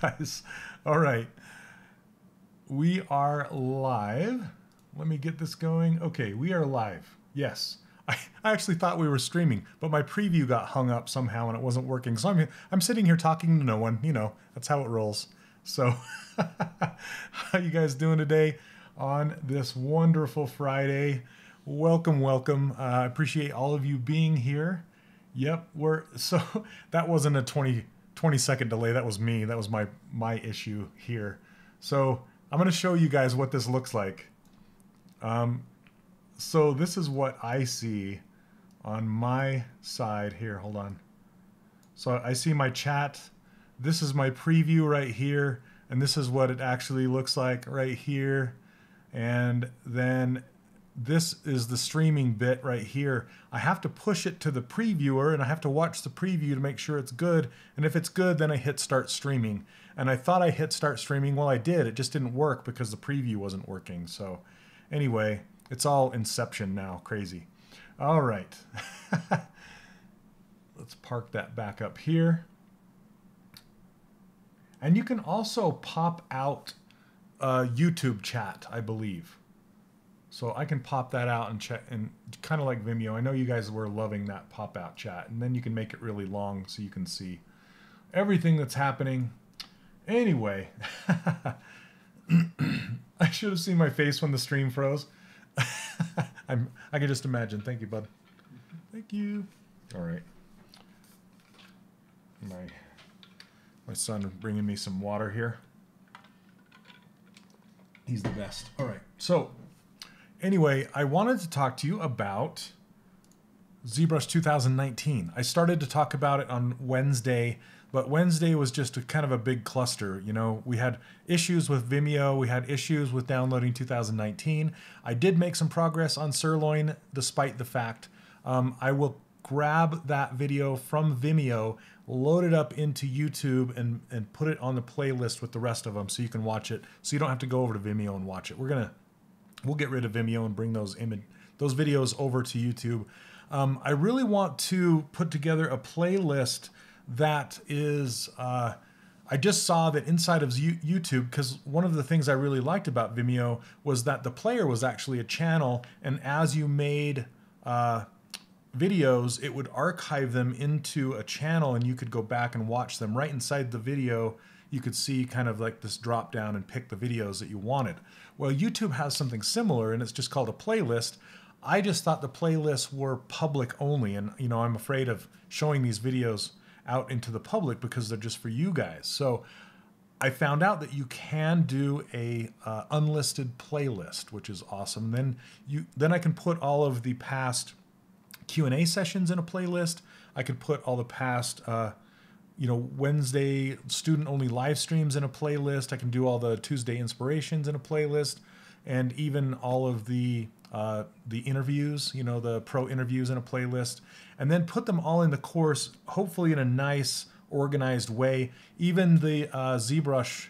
guys. All right. We are live. Let me get this going. Okay, we are live. Yes. I actually thought we were streaming, but my preview got hung up somehow and it wasn't working. So I'm sitting here talking to no one. You know, that's how it rolls. So how you guys doing today on this wonderful Friday? Welcome, welcome. I appreciate all of you being here. Yep, so that wasn't a 20 second delay. That was me. That was my issue here. So I'm going to show you guys what this looks like. So this is what I see on my side here. Hold on. So I see my chat. This is my preview right here. And this is what it actually looks like right here. And then this is the streaming bit right here. I have to push it to the previewer and I have to watch the preview to make sure it's good. And if it's good, then I hit start streaming. And I thought I hit start streaming. Well, I did. It just didn't work because the preview wasn't working. So anyway, it's all Inception now. Crazy. All right. Let's park that back up here. And you can also pop out YouTube chat, I believe. So I can pop that out and check, and kind of like Vimeo. I know you guys were loving that pop out chat, and then you can make it really long so you can see everything that's happening. Anyway, I should have seen my face when the stream froze. I can just imagine. Thank you, bud. Thank you. All right. My son bringing me some water here. He's the best. All right. So anyway, I wanted to talk to you about ZBrush 2019. I started to talk about it on Wednesday, but Wednesday was just kind of a big cluster. You know, we had issues with Vimeo. We had issues with downloading 2019. I did make some progress on Sirloin, despite the fact. I will grab that video from Vimeo, load it up into YouTube, and put it on the playlist with the rest of them so you can watch it. So you don't have to go over to Vimeo and watch it. We'll get rid of Vimeo and bring those videos over to YouTube. I really want to put together a playlist that is, I just saw that inside of YouTube, because one of the things I really liked about Vimeo was that the player was actually a channel, and as you made videos, it would archive them into a channel and you could go back and watch them right inside the video. You could see kind of like this drop down and pick the videos that you wanted. Well, YouTube has something similar and it's just called a playlist. I just thought the playlists were public only, and you know, I'm afraid of showing these videos out into the public because they're just for you guys. So I found out that you can do a unlisted playlist, which is awesome. Then I can put all of the past Q&A sessions in a playlist. I could put all the past Wednesday student-only live streams in a playlist. I can do all the Tuesday inspirations in a playlist, and even all of the interviews, you know, the pro interviews in a playlist, and then put them all in the course, hopefully in a nice, organized way. Even the ZBrush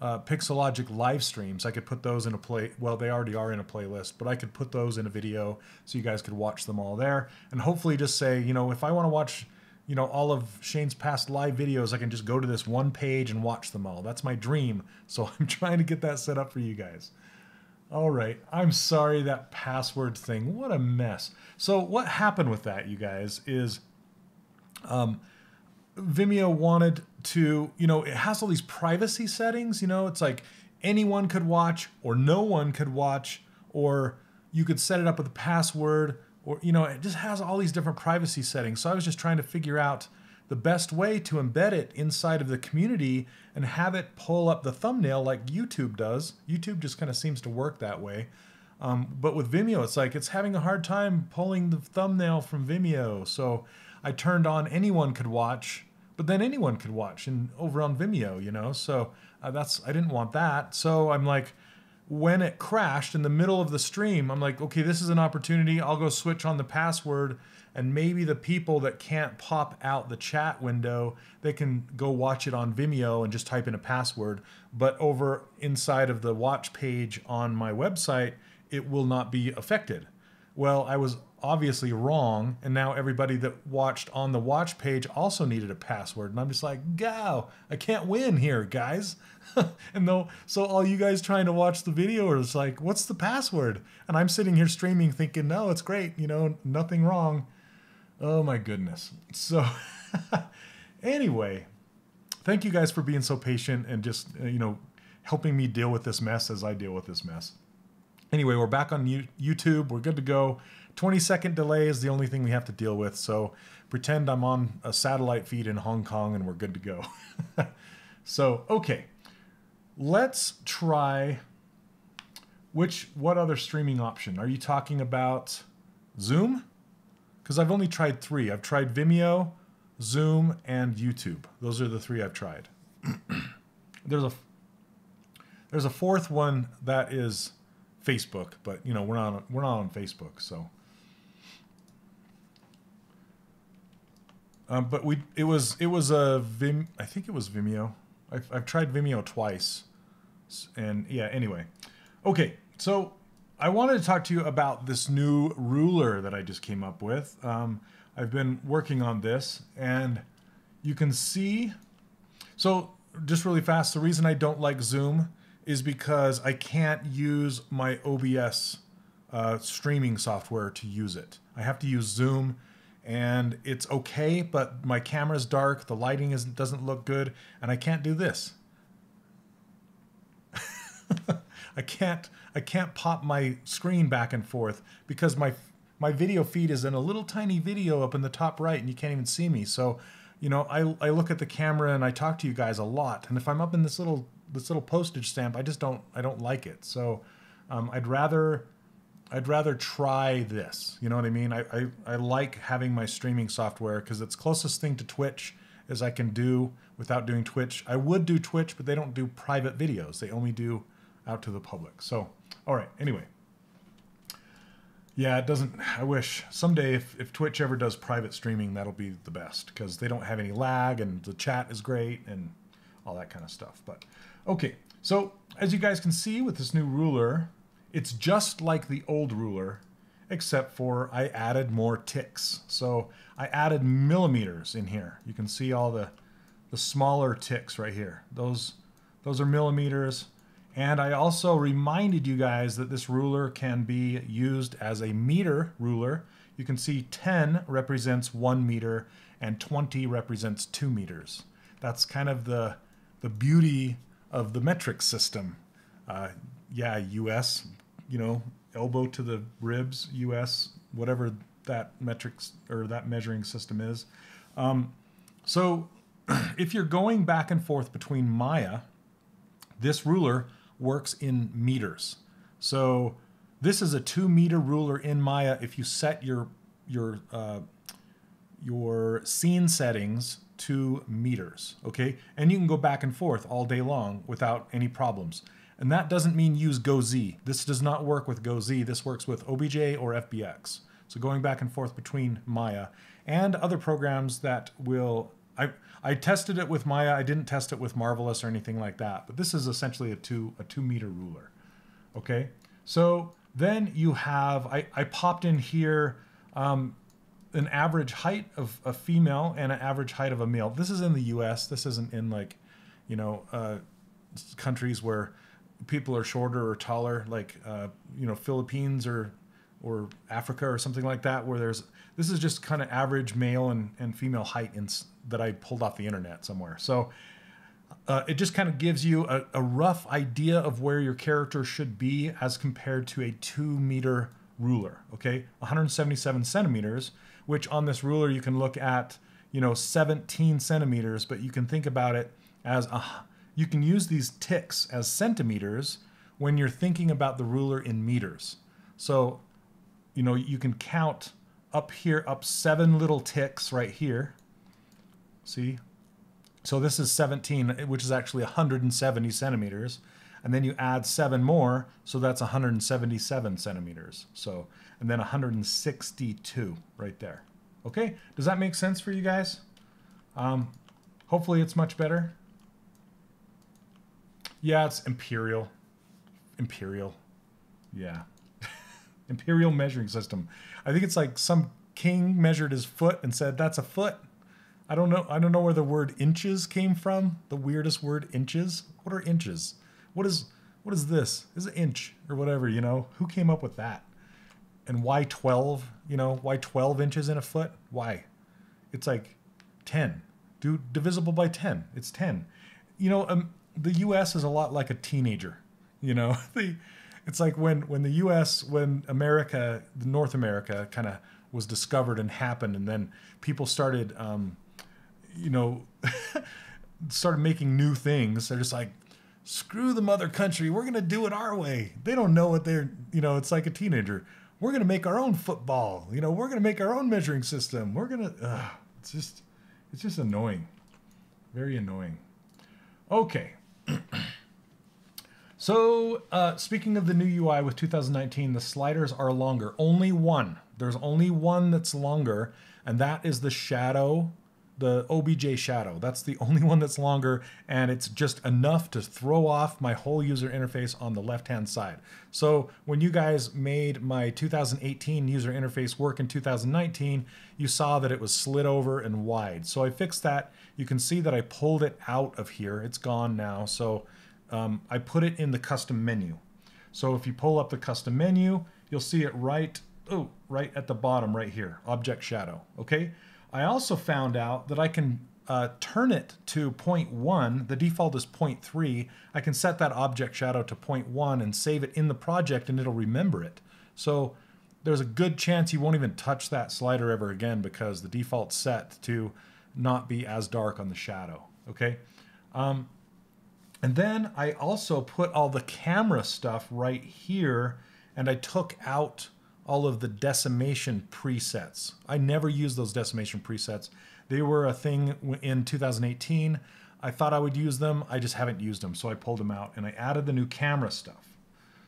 Pixelogic live streams, I could put those in well, they already are in a playlist, but I could put those in a video so you guys could watch them all there. And hopefully just say, you know, if I want to watch, you know, all of Shane's past live videos, I can just go to this one page and watch them all. That's my dream. So I'm trying to get that set up for you guys. All right. I'm sorry, that password thing. What a mess. So what happened with that, you guys, is Vimeo wanted to, you know, it has all these privacy settings, you know, it's like anyone could watch or no one could watch, or you could set it up with a password, or, you know, it just has all these different privacy settings. So I was just trying to figure out the best way to embed it inside of the community and have it pull up the thumbnail like YouTube does. YouTube just kind of seems to work that way. But with Vimeo, it's like it's having a hard time pulling the thumbnail from Vimeo. So I turned on anyone could watch, but then anyone could watch and over on Vimeo, you know? So I didn't want that. So I'm like, when it crashed in the middle of the stream, I'm like, okay, this is an opportunity. I'll go switch on the password, and maybe the people that can't pop out the chat window, they can go watch it on Vimeo and just type in a password. But over inside of the watch page on my website, it will not be affected. Well, I was obviously wrong, and now everybody that watched on the watch page also needed a password, and I'm just like, go, I can't win here, guys. And though, so all you guys trying to watch the video are just like, what's the password? And I'm sitting here streaming thinking, no, it's great, you know, nothing wrong. Oh my goodness. So anyway, thank you guys for being so patient and just, you know, helping me deal with this mess as I deal with this mess. Anyway, we're back on YouTube. We're good to go. 20-second delay is the only thing we have to deal with. So pretend I'm on a satellite feed in Hong Kong and we're good to go. So, okay. Let's try what other streaming option? Are you talking about Zoom? Because I've only tried 3. I've tried Vimeo, Zoom, and YouTube. Those are the 3 I've tried. There's a 4th one that is Facebook, but you know, we're not on Facebook, so. But it was a I think it was Vimeo. I've tried Vimeo twice, and yeah. Anyway, okay. So I wanted to talk to you about this new ruler that I just came up with. I've been working on this, and you can see. So just really fast, the reason I don't like Zoom is because I can't use my OBS streaming software to use it. I have to use Zoom, and it's okay, but my camera's dark, the lighting doesn't look good, and I can't do this. I can't pop my screen back and forth because my video feed is in a little tiny video up in the top right, and you can't even see me. So, you know, I look at the camera and I talk to you guys a lot, and if I'm up in this little postage stamp, I don't like it. So I'd rather try this. You know what I mean? I like having my streaming software because it's closest thing to Twitch as I can do without doing Twitch. I would do Twitch, but they don't do private videos. They only do out to the public. So, all right. Anyway. Yeah, it doesn't. I wish someday if Twitch ever does private streaming, that'll be the best because they don't have any lag and the chat is great and all that kind of stuff. But okay, so as you guys can see with this new ruler, it's just like the old ruler, except for I added more ticks. So I added millimeters in here. You can see all the smaller ticks right here. Those are millimeters. And I also reminded you guys that this ruler can be used as a meter ruler. You can see 10 represents 1 meter and 20 represents 2 meters. That's kind of the beauty of the metric system. Yeah, US, you know, elbow to the ribs, US, whatever that metrics or that measuring system is. So if you're going back and forth between Maya, this ruler works in meters. So this is a 2 meter ruler in Maya if you set your scene settings to meters, okay? And you can go back and forth all day long without any problems. And that doesn't mean use GoZ. This does not work with GoZ. This works with OBJ or FBX. So going back and forth between Maya and other programs that will... I tested it with Maya. I didn't test it with Marvelous or anything like that. But this is essentially a 2 meter ruler. Okay. So then you have, I popped in here an average height of a female and an average height of a male. This is in the US. This isn't in like, you know, countries where people are shorter or taller, like, you know, Philippines or Africa or something like that, where this is just kind of average male and female height that I pulled off the internet somewhere. So it just kind of gives you a rough idea of where your character should be as compared to a 2 meter ruler, okay? 177 centimeters, which on this ruler you can look at, you know, 17 centimeters, but you can think about it as, you can use these ticks as centimeters when you're thinking about the ruler in meters. So, you know, you can count up here, up 7 little ticks right here. See? So this is 17, which is actually 170 centimeters. And then you add 7 more, so that's 177 centimeters. So, and then 162 right there. Okay? Does that make sense for you guys? Hopefully it's much better. Yeah, it's imperial. Imperial. Yeah. Imperial measuring system. I think it's like some king measured his foot and said, that's a foot. I don't know where the word inches came from. The weirdest word, inches. What are inches? What is this? Is it inch or whatever, you know? Who came up with that? And why 12? You know, why 12 inches in a foot? Why? It's like 10. Divisible by 10. It's 10. You know, the U.S. is a lot like a teenager. You know, it's like when America, North America, kind of was discovered and happened, and then people started, you know, started making new things. They're just like, screw the mother country. We're gonna do it our way. They don't know what they're. You know, it's like a teenager. We're gonna make our own football. You know, we're gonna make our own measuring system. We're gonna. It's just annoying. Very annoying. Okay. So, speaking of the new UI with 2019, the sliders are longer. Only one. There's only one that's longer, and that is the shadow, the OBJ shadow. That's the only one that's longer, and it's just enough to throw off my whole user interface on the left-hand side. So when you guys made my 2018 user interface work in 2019, you saw that it was slid over and wide. So I fixed that. You can see that I pulled it out of here. It's gone now. So I put it in the custom menu. So if you pull up the custom menu, you'll see it right at the bottom right here, object shadow, okay? I also found out that I can turn it to 0.1. The default is 0.3. I can set that object shadow to 0.1 and save it in the project and it'll remember it. So there's a good chance you won't even touch that slider ever again because the default's set to not be as dark on the shadow, okay? And then I also put all the camera stuff right here, and I took out all of the decimation presets. I never used those decimation presets. They were a thing in 2018. I thought I would use them. I just haven't used them, so I pulled them out, and I added the new camera stuff.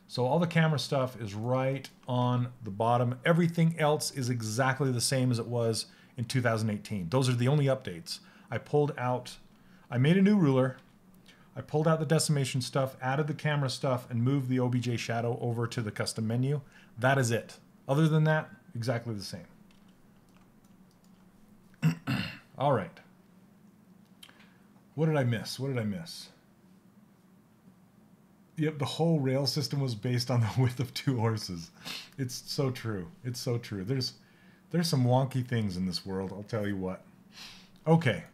So all the camera stuff is right on the bottom. Everything else is exactly the same as it was in 2018. Those are the only updates. I made a new ruler. I pulled out the decimation stuff, added the camera stuff, and moved the OBJ shadow over to the custom menu. That is it. Other than that, exactly the same. All right. What did I miss? Yep, the whole rail system was based on the width of two horses. It's so true. It's so true. There's some wonky things in this world, I'll tell you what. Okay.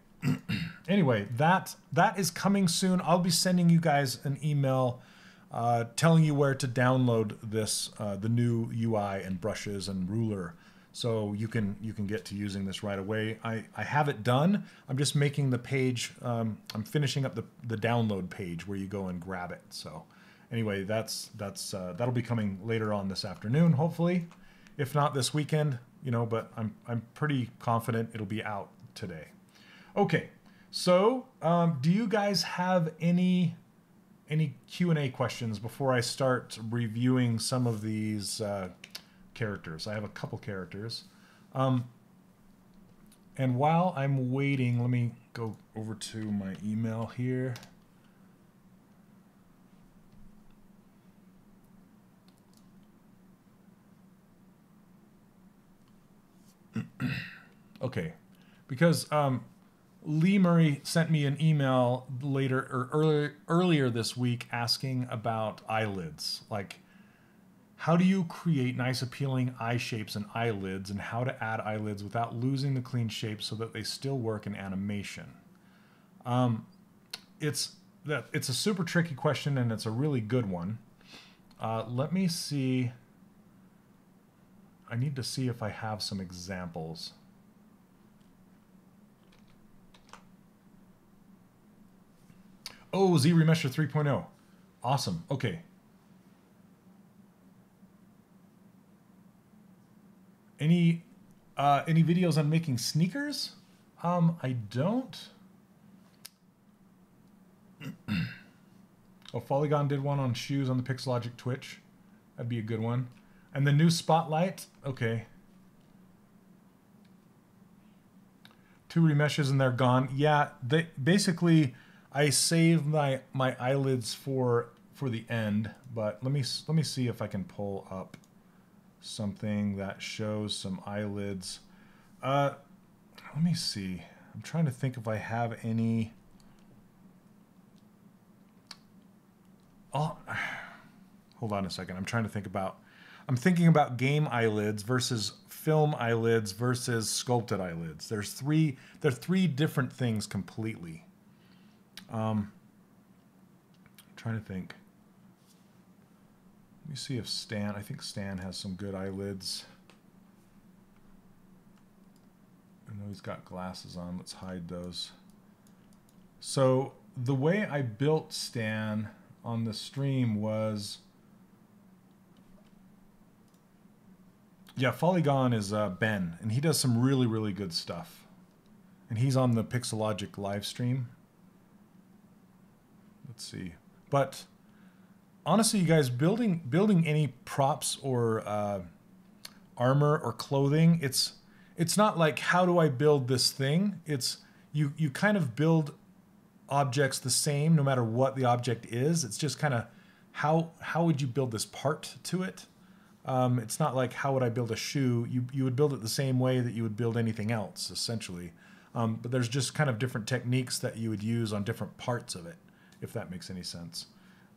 Anyway, that is coming soon. I'll be sending you guys an email telling you where to download this, the new UI and brushes and ruler, so you can get to using this right away. I have it done. I'm just making the page. I'm finishing up the download page where you go and grab it. So anyway, that'll be coming later on this afternoon, hopefully. If not this weekend, you know, but I'm pretty confident it'll be out today. Okay, so do you guys have any Q&A questions before I start reviewing some of these characters? I have a couple characters. And while I'm waiting, let me go over to my email here. Okay, because Lee Murray sent me an email earlier this week asking about eyelids. Like, how do you create nice appealing eye shapes and eyelids, and how to add eyelids without losing the clean shape so that they still work in animation? It's a super tricky question, and it's a really good one. Let me see. I need to see if I have some examples. Oh, ZRemesher 3.0. Awesome. Okay. Any videos on making sneakers? I don't. Oh, Polygon did one on shoes on the Pixelogic Twitch. That'd be a good one. And the new Spotlight. Okay. 2 remeshes and they're gone. Yeah, they basically. I saved my eyelids for the end, but let me see if I can pull up something that shows some eyelids. Let me see. I'm trying to think if I have any. Oh, hold on a second. I'm thinking about game eyelids versus film eyelids versus sculpted eyelids. They're three different things completely. I'm trying to think. Let me see if I think Stan has some good eyelids. I know he's got glasses on. Let's hide those. So the way I built Stan on the stream was, yeah, Polygon is Ben, and he does some really, really good stuff. And he's on the Pixelogic live stream. Let's see. But honestly, you guys, building any props or armor or clothing, it's not like, how do I build this thing? It's you kind of build objects the same no matter what the object is. It's just kind of how would you build this part to it? It's not like, how would I build a shoe? You would build it the same way that you would build anything else, essentially. But there's just kind of different techniques that you would use on different parts of it, if that makes any sense.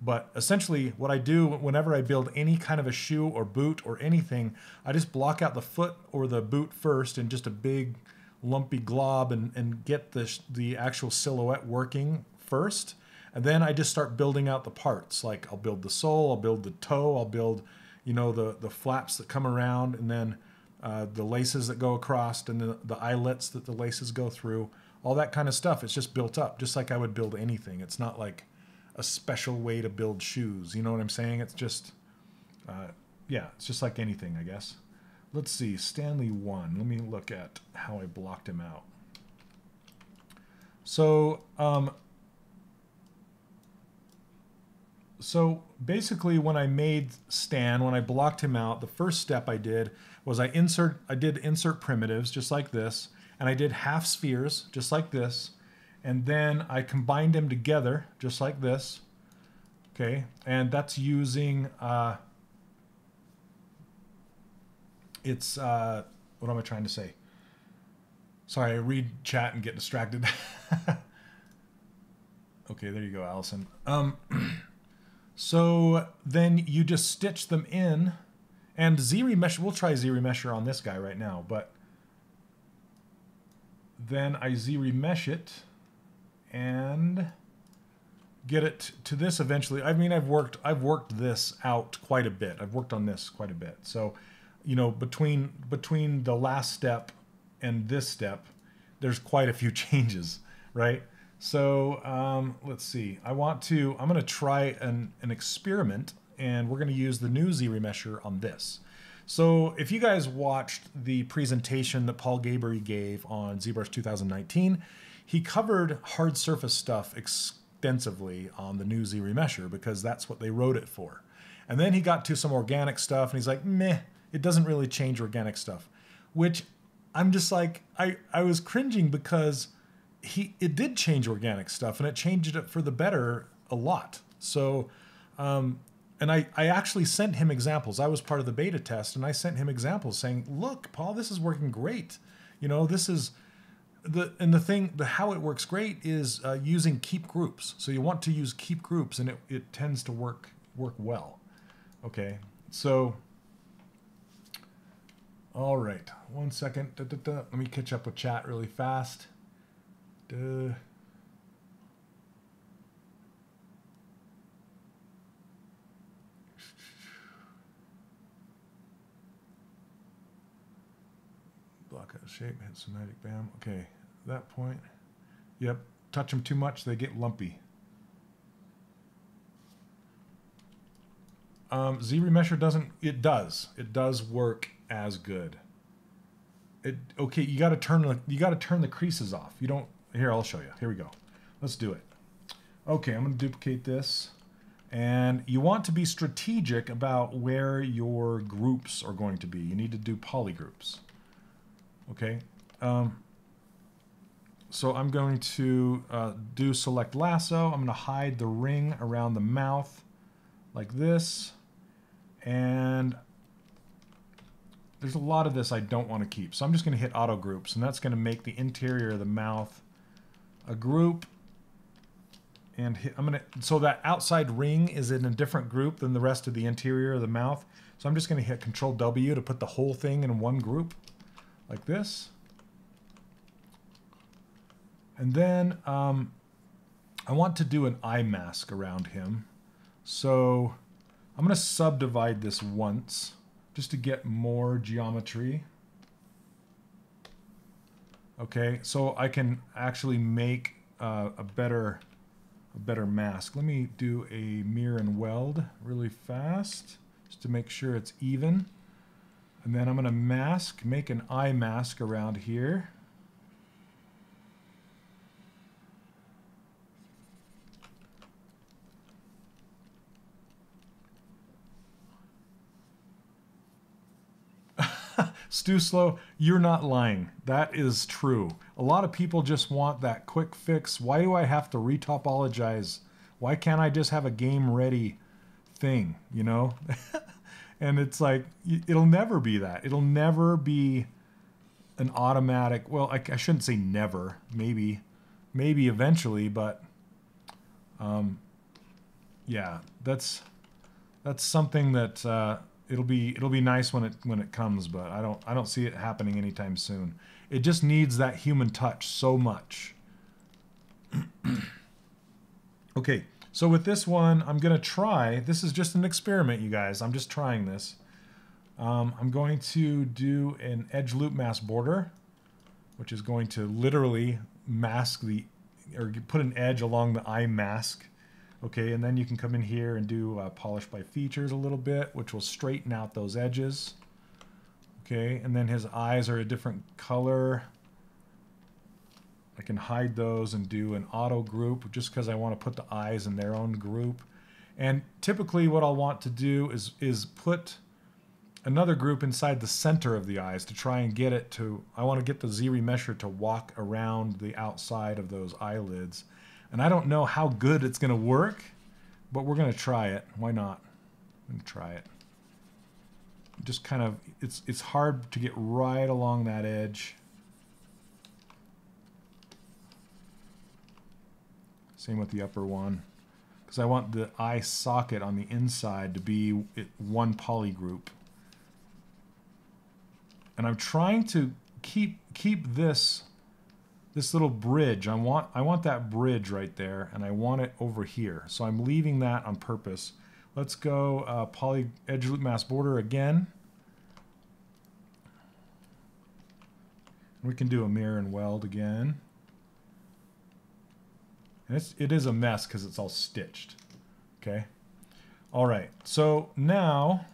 But essentially, what I do whenever I build any kind of a shoe or boot or anything, I just block out the foot or the boot first in just a big lumpy glob and get the actual silhouette working first. And then I just start building out the parts. Like, I'll build the sole, I'll build the toe, I'll build, the flaps that come around, and then the laces that go across, and the eyelets that the laces go through. All that kind of stuff. It's just built up, just like I would build anything. It's not like a special way to build shoes. You know what I'm saying? It's just, yeah, it's just like anything, I guess. Let's see, Stanley 1. Let me look at how I blocked him out. So basically, when I made Stan, when I blocked him out, the first step I did was I did insert primitives, just like this, and I did half spheres, just like this, and then I combined them together, just like this. Okay, and that's using what am I trying to say? Sorry, I read chat and get distracted. Okay, there you go, Allison. So then you just stitch them in, and Z-Remesher, we'll try Z-Remesher on this guy right now, but then I Z-Remesh it and get it to this eventually. I mean, I've worked this out quite a bit. I've worked on this quite a bit. So, between the last step and this step, there's quite a few changes, right? So let's see. I'm going to try an experiment, and we're going to use the new Z-Remesher on this. So if you guys watched the presentation that Paul Gaboury gave on ZBrush 2019, he covered hard surface stuff extensively on the new Z-Remesher because that's what they wrote it for. And then he got to some organic stuff, and he's like, meh, it doesn't really change organic stuff. Which I'm just like, I was cringing because it did change organic stuff, and it changed it for the better a lot. So, and I actually sent him examples. I was part of the beta test, and I sent him examples saying, look, Paul, this is working great. This is how it works great is using keep groups. So you want to use keep groups, and it tends to work well. Okay, so, all right, 1 second. Let me catch up with chat really fast. Block out shape, hit somatic, bam. Okay, that point. Yep, touch them too much, they get lumpy. Z-Remesher doesn't, it does work as good. Okay, you got to turn the creases off. You don't. Here, I'll show you. Here we go. Let's do it. Okay, I'm going to duplicate this. And you want to be strategic about where your groups are going to be. You need to do polygroups. Okay. So I'm going to do select lasso. I'm going to hide the ring around the mouth like this. And there's a lot of this I don't want to keep. So I'm just going to hit auto groups, and that's going to make the interior of the mouth a group. And so that outside ring is in a different group than the rest of the interior of the mouth. So I'm just going to hit Control W to put the whole thing in one group, like this. And then I want to do an eye mask around him. So I'm going to subdivide this once, just to get more geometry. Okay, so I can actually make a better mask. Let me do a mirror and weld really fast, just to make sure it's even. And then I'm going to make an eye mask around here. Stu Slow, you're not lying. That is true. A lot of people just want that quick fix. Why do I have to retopologize? Why can't I just have a game ready thing, you know? And it's like, it'll never be that. It'll never be an automatic, well, I shouldn't say never, maybe eventually, but yeah, that's something that it'll be nice when it comes, but I don't see it happening anytime soon. It just needs that human touch so much. Okay, so with this one, I'm gonna try. This is just an experiment, you guys. I'm just trying this. I'm going to do an edge loop mask border, which is going to literally mask or put an edge along the eye mask. Okay, and then you can come in here and do polish by features a little bit, which will straighten out those edges. Okay, and then his eyes are a different color. I can hide those and do an auto group just because I want to put the eyes in their own group. And typically what I'll want to do is put another group inside the center of the eyes to try and get it to, I want to get the Z-Remesher to walk around the outside of those eyelids. And I don't know how good it's going to work, but we're going to try it. Why not? I'm going to try it. Just kind of, it's hard to get right along that edge. Same with the upper one. Because I want the eye socket on the inside to be one poly group. And I'm trying to keep this little bridge. I want that bridge right there, and I want it over here. So I'm leaving that on purpose. Let's go poly edge loop mask border again. We can do a mirror and weld again. And it is a mess because it's all stitched. Okay. All right. So now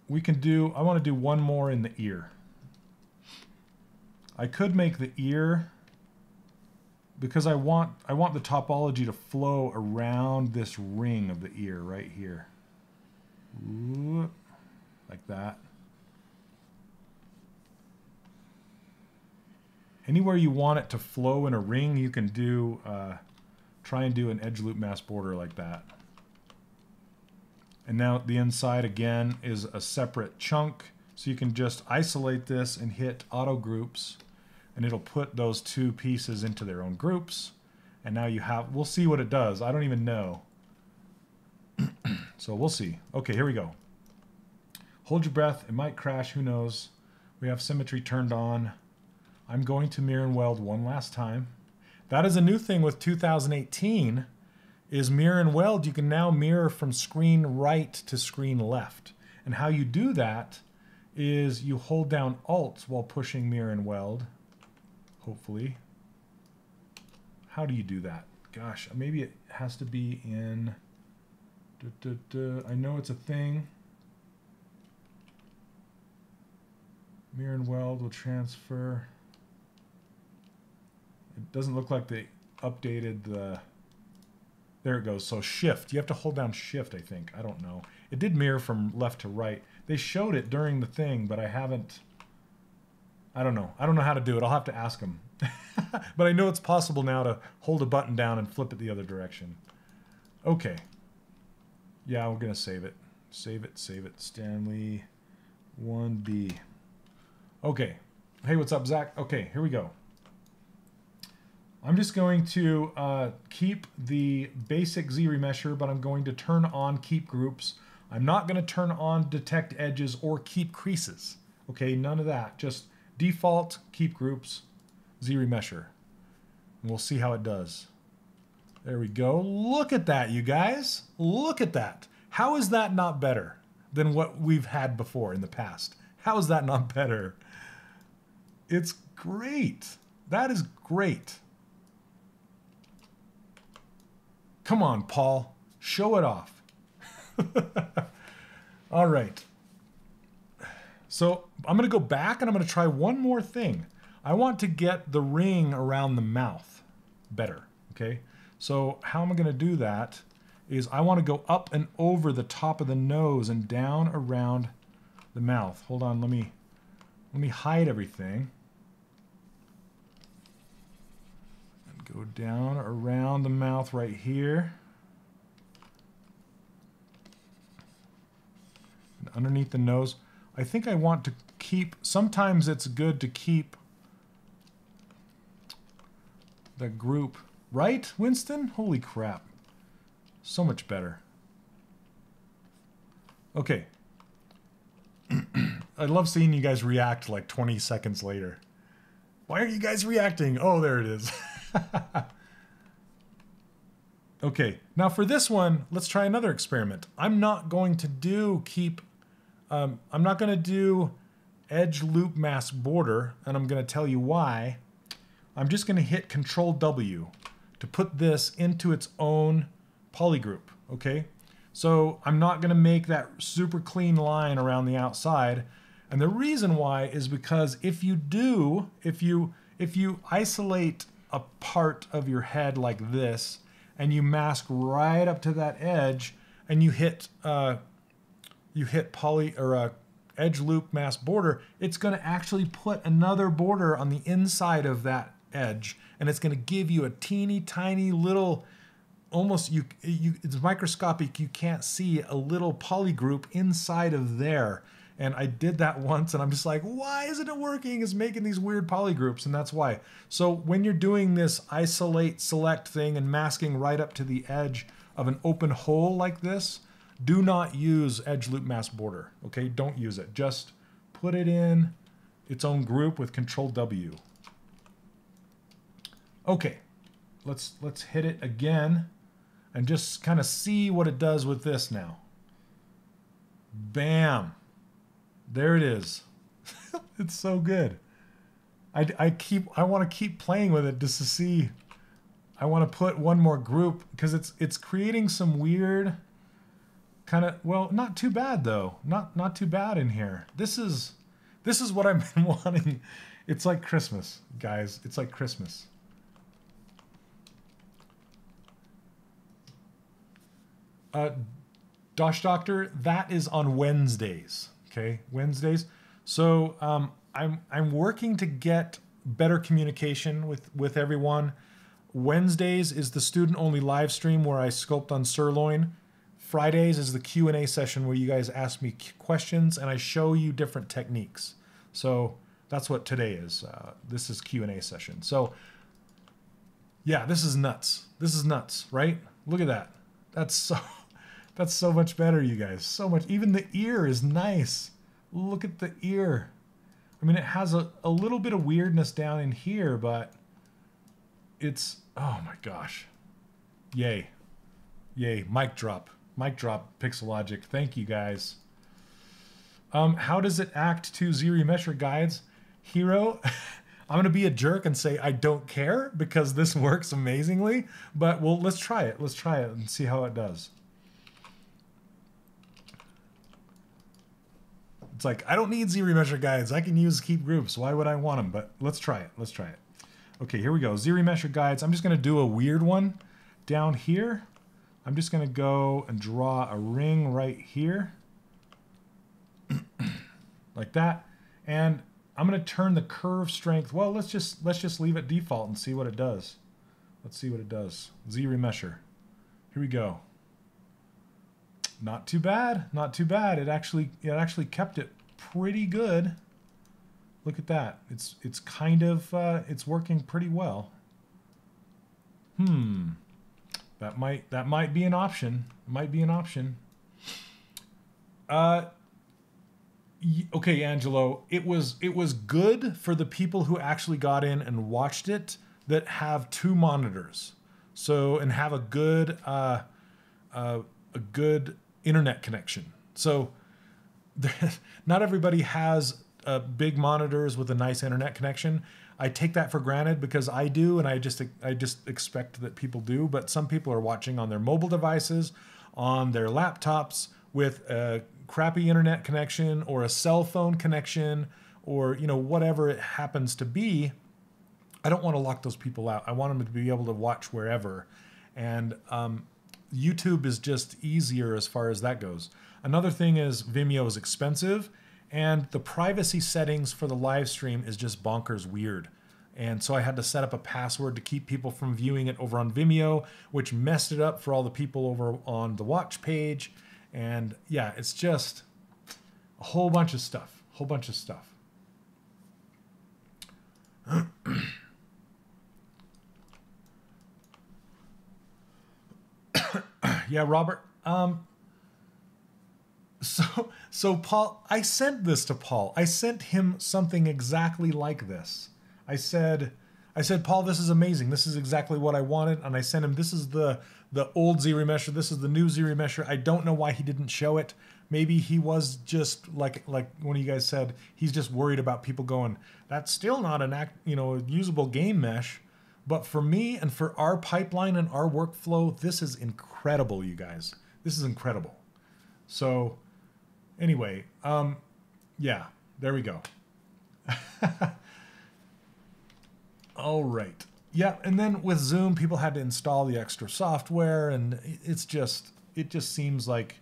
we can do, I want to do one more in the ear. I could make the ear, because I want the topology to flow around this ring of the ear right here. Ooh, like that. Anywhere you want it to flow in a ring, you can do, try and do an edge loop mask border like that. And now the inside again is a separate chunk, so you can just isolate this and hit auto groups, and it'll put those two pieces into their own groups. And now you have, we'll see what it does. I don't even know. So we'll see. Okay, here we go. Hold your breath. It might crash. Who knows? We have symmetry turned on. I'm going to mirror and weld one last time. That is a new thing with 2018, is mirror and weld. You can now mirror from screen right to screen left. And how you do that is you hold down Alt while pushing mirror and weld. Hopefully. How do you do that? Gosh, maybe it has to be in... I know it's a thing. Mirror and weld will transfer. It doesn't look like they updated the... There it goes. So shift. You have to hold down shift, I think. I don't know. It did mirror from left to right. They showed it during the thing, but I haven't... I don't know. I don't know how to do it. I'll have to ask them. But I know it's possible now to hold a button down and flip it the other direction. Okay. Yeah, we're going to save it. Save it, save it. Stanley 1B. Okay. Hey, what's up, Zach? Okay, here we go. I'm just going to keep the basic Z-remesher, but I'm going to turn on keep groups. I'm not going to turn on detect edges or keep creases. Okay, none of that. Just default keep groups, Z-remesher. And we'll see how it does. There we go. Look at that, you guys. Look at that. How is that not better than what we've had before in the past? How is that not better? It's great. That is great. Come on, Paul. Show it off. All right. So I'm going to go back and I'm going to try one more thing. I want to get the ring around the mouth better. Okay. So how am I going to do that is I want to go up and over the top of the nose and down around the mouth. Hold on. Let me hide everything. Go down around the mouth right here. And underneath the nose. I think I want to keep, sometimes it's good to keep the group, right, Winston? Holy crap. So much better. Okay. I love seeing you guys react like 20 seconds later. Why are you guys reacting? Oh, there it is. Okay, now for this one, let's try another experiment. I'm not going to do I'm not going to do edge loop mask border, and I'm going to tell you why. I'm just going to hit Control W to put this into its own polygroup, okay? So I'm not going to make that super clean line around the outside. And the reason why is because if you isolate a part of your head like this and you mask right up to that edge and you hit poly or edge loop mask border, it's going to actually put another border on the inside of that edge, and it's going to give you a teeny tiny little, almost it's microscopic, you can't see a little polygroup inside of there. And I did that once and I'm just like, why isn't it working? It's making these weird polygroups, and that's why. So when you're doing this isolate select thing and masking right up to the edge of an open hole like this, do not use edge loop mask border, okay? Don't use it. Just put it in its own group with Control W. Okay, let's hit it again and just kind of see what it does with this now. Bam. There it is. It's so good. I want to keep playing with it just to see. I want to put one more group because it's creating some weird kind of, well, not too bad though. Not too bad in here. This is what I've been wanting. It's like Christmas, guys. It's like Christmas. Dosh Doctor, that is on Wednesdays. Okay, Wednesdays. So I'm working to get better communication with everyone. Wednesdays is the student-only live stream where I sculpt on sirloin. Fridays is the Q&A session where you guys ask me questions and I show you different techniques. So that's what today is. This is Q&A session. So yeah, this is nuts. This is nuts, right? Look at that. That's so much better, you guys. So much. Even the ear is nice. Look at the ear. I mean, it has a little bit of weirdness down in here, but it's, oh my gosh. Yay. Yay. Mic drop. Mic drop, Pixelogic. Thank you, guys. How does it act to Z-remesher guides? Hero, I'm going to be a jerk and say I don't care because this works amazingly, but well, let's try it. Let's try it and see how it does. It's like, I don't need Z-remesher guides. I can use keep groups. Why would I want them? But let's try it. Let's try it. Okay, here we go. Z-remesher guides. I'm just going to do a weird one down here. I'm just going to go and draw a ring right here. Like that. And I'm going to turn the curve strength. Well, let's just leave it default and see what it does. Let's see what it does. Z-remesher. Here we go. Not too bad. Not too bad. It actually kept it pretty good. Look at that. It's kind of it's working pretty well. That might be an option. Might be an option. Okay, Angelo. It was good for the people who actually got in and watched it that have 2 monitors. So and have a good internet connection. So not everybody has big monitors with a nice internet connection. I take that for granted because I do, and I just expect that people do. But some people are watching on their mobile devices, on their laptops with a crappy internet connection or a cell phone connection, or whatever it happens to be. I don't want to lock those people out. I want them to be able to watch wherever, and YouTube is just easier as far as that goes. Another thing is Vimeo is expensive. And the privacy settings for the live stream is just bonkers weird. And so I had to set up a password to keep people from viewing it over on Vimeo, which messed it up for all the people over on the watch page. And yeah, it's just a whole bunch of stuff. Yeah, Robert. So Paul, I sent this to Paul. I sent him something exactly like this. I said, Paul, this is amazing. This is exactly what I wanted. And I sent him, this is the old ZRemesher. This is the new ZRemesher. I don't know why he didn't show it. Maybe he was just like one of you guys said, he's just worried about people going, that's still not a usable game mesh. But for me and for our pipeline and our workflow, this is incredible, you guys. This is incredible. So anyway, yeah, there we go. All right. Yeah, and then with Zoom, people had to install the extra software, and it just seems like,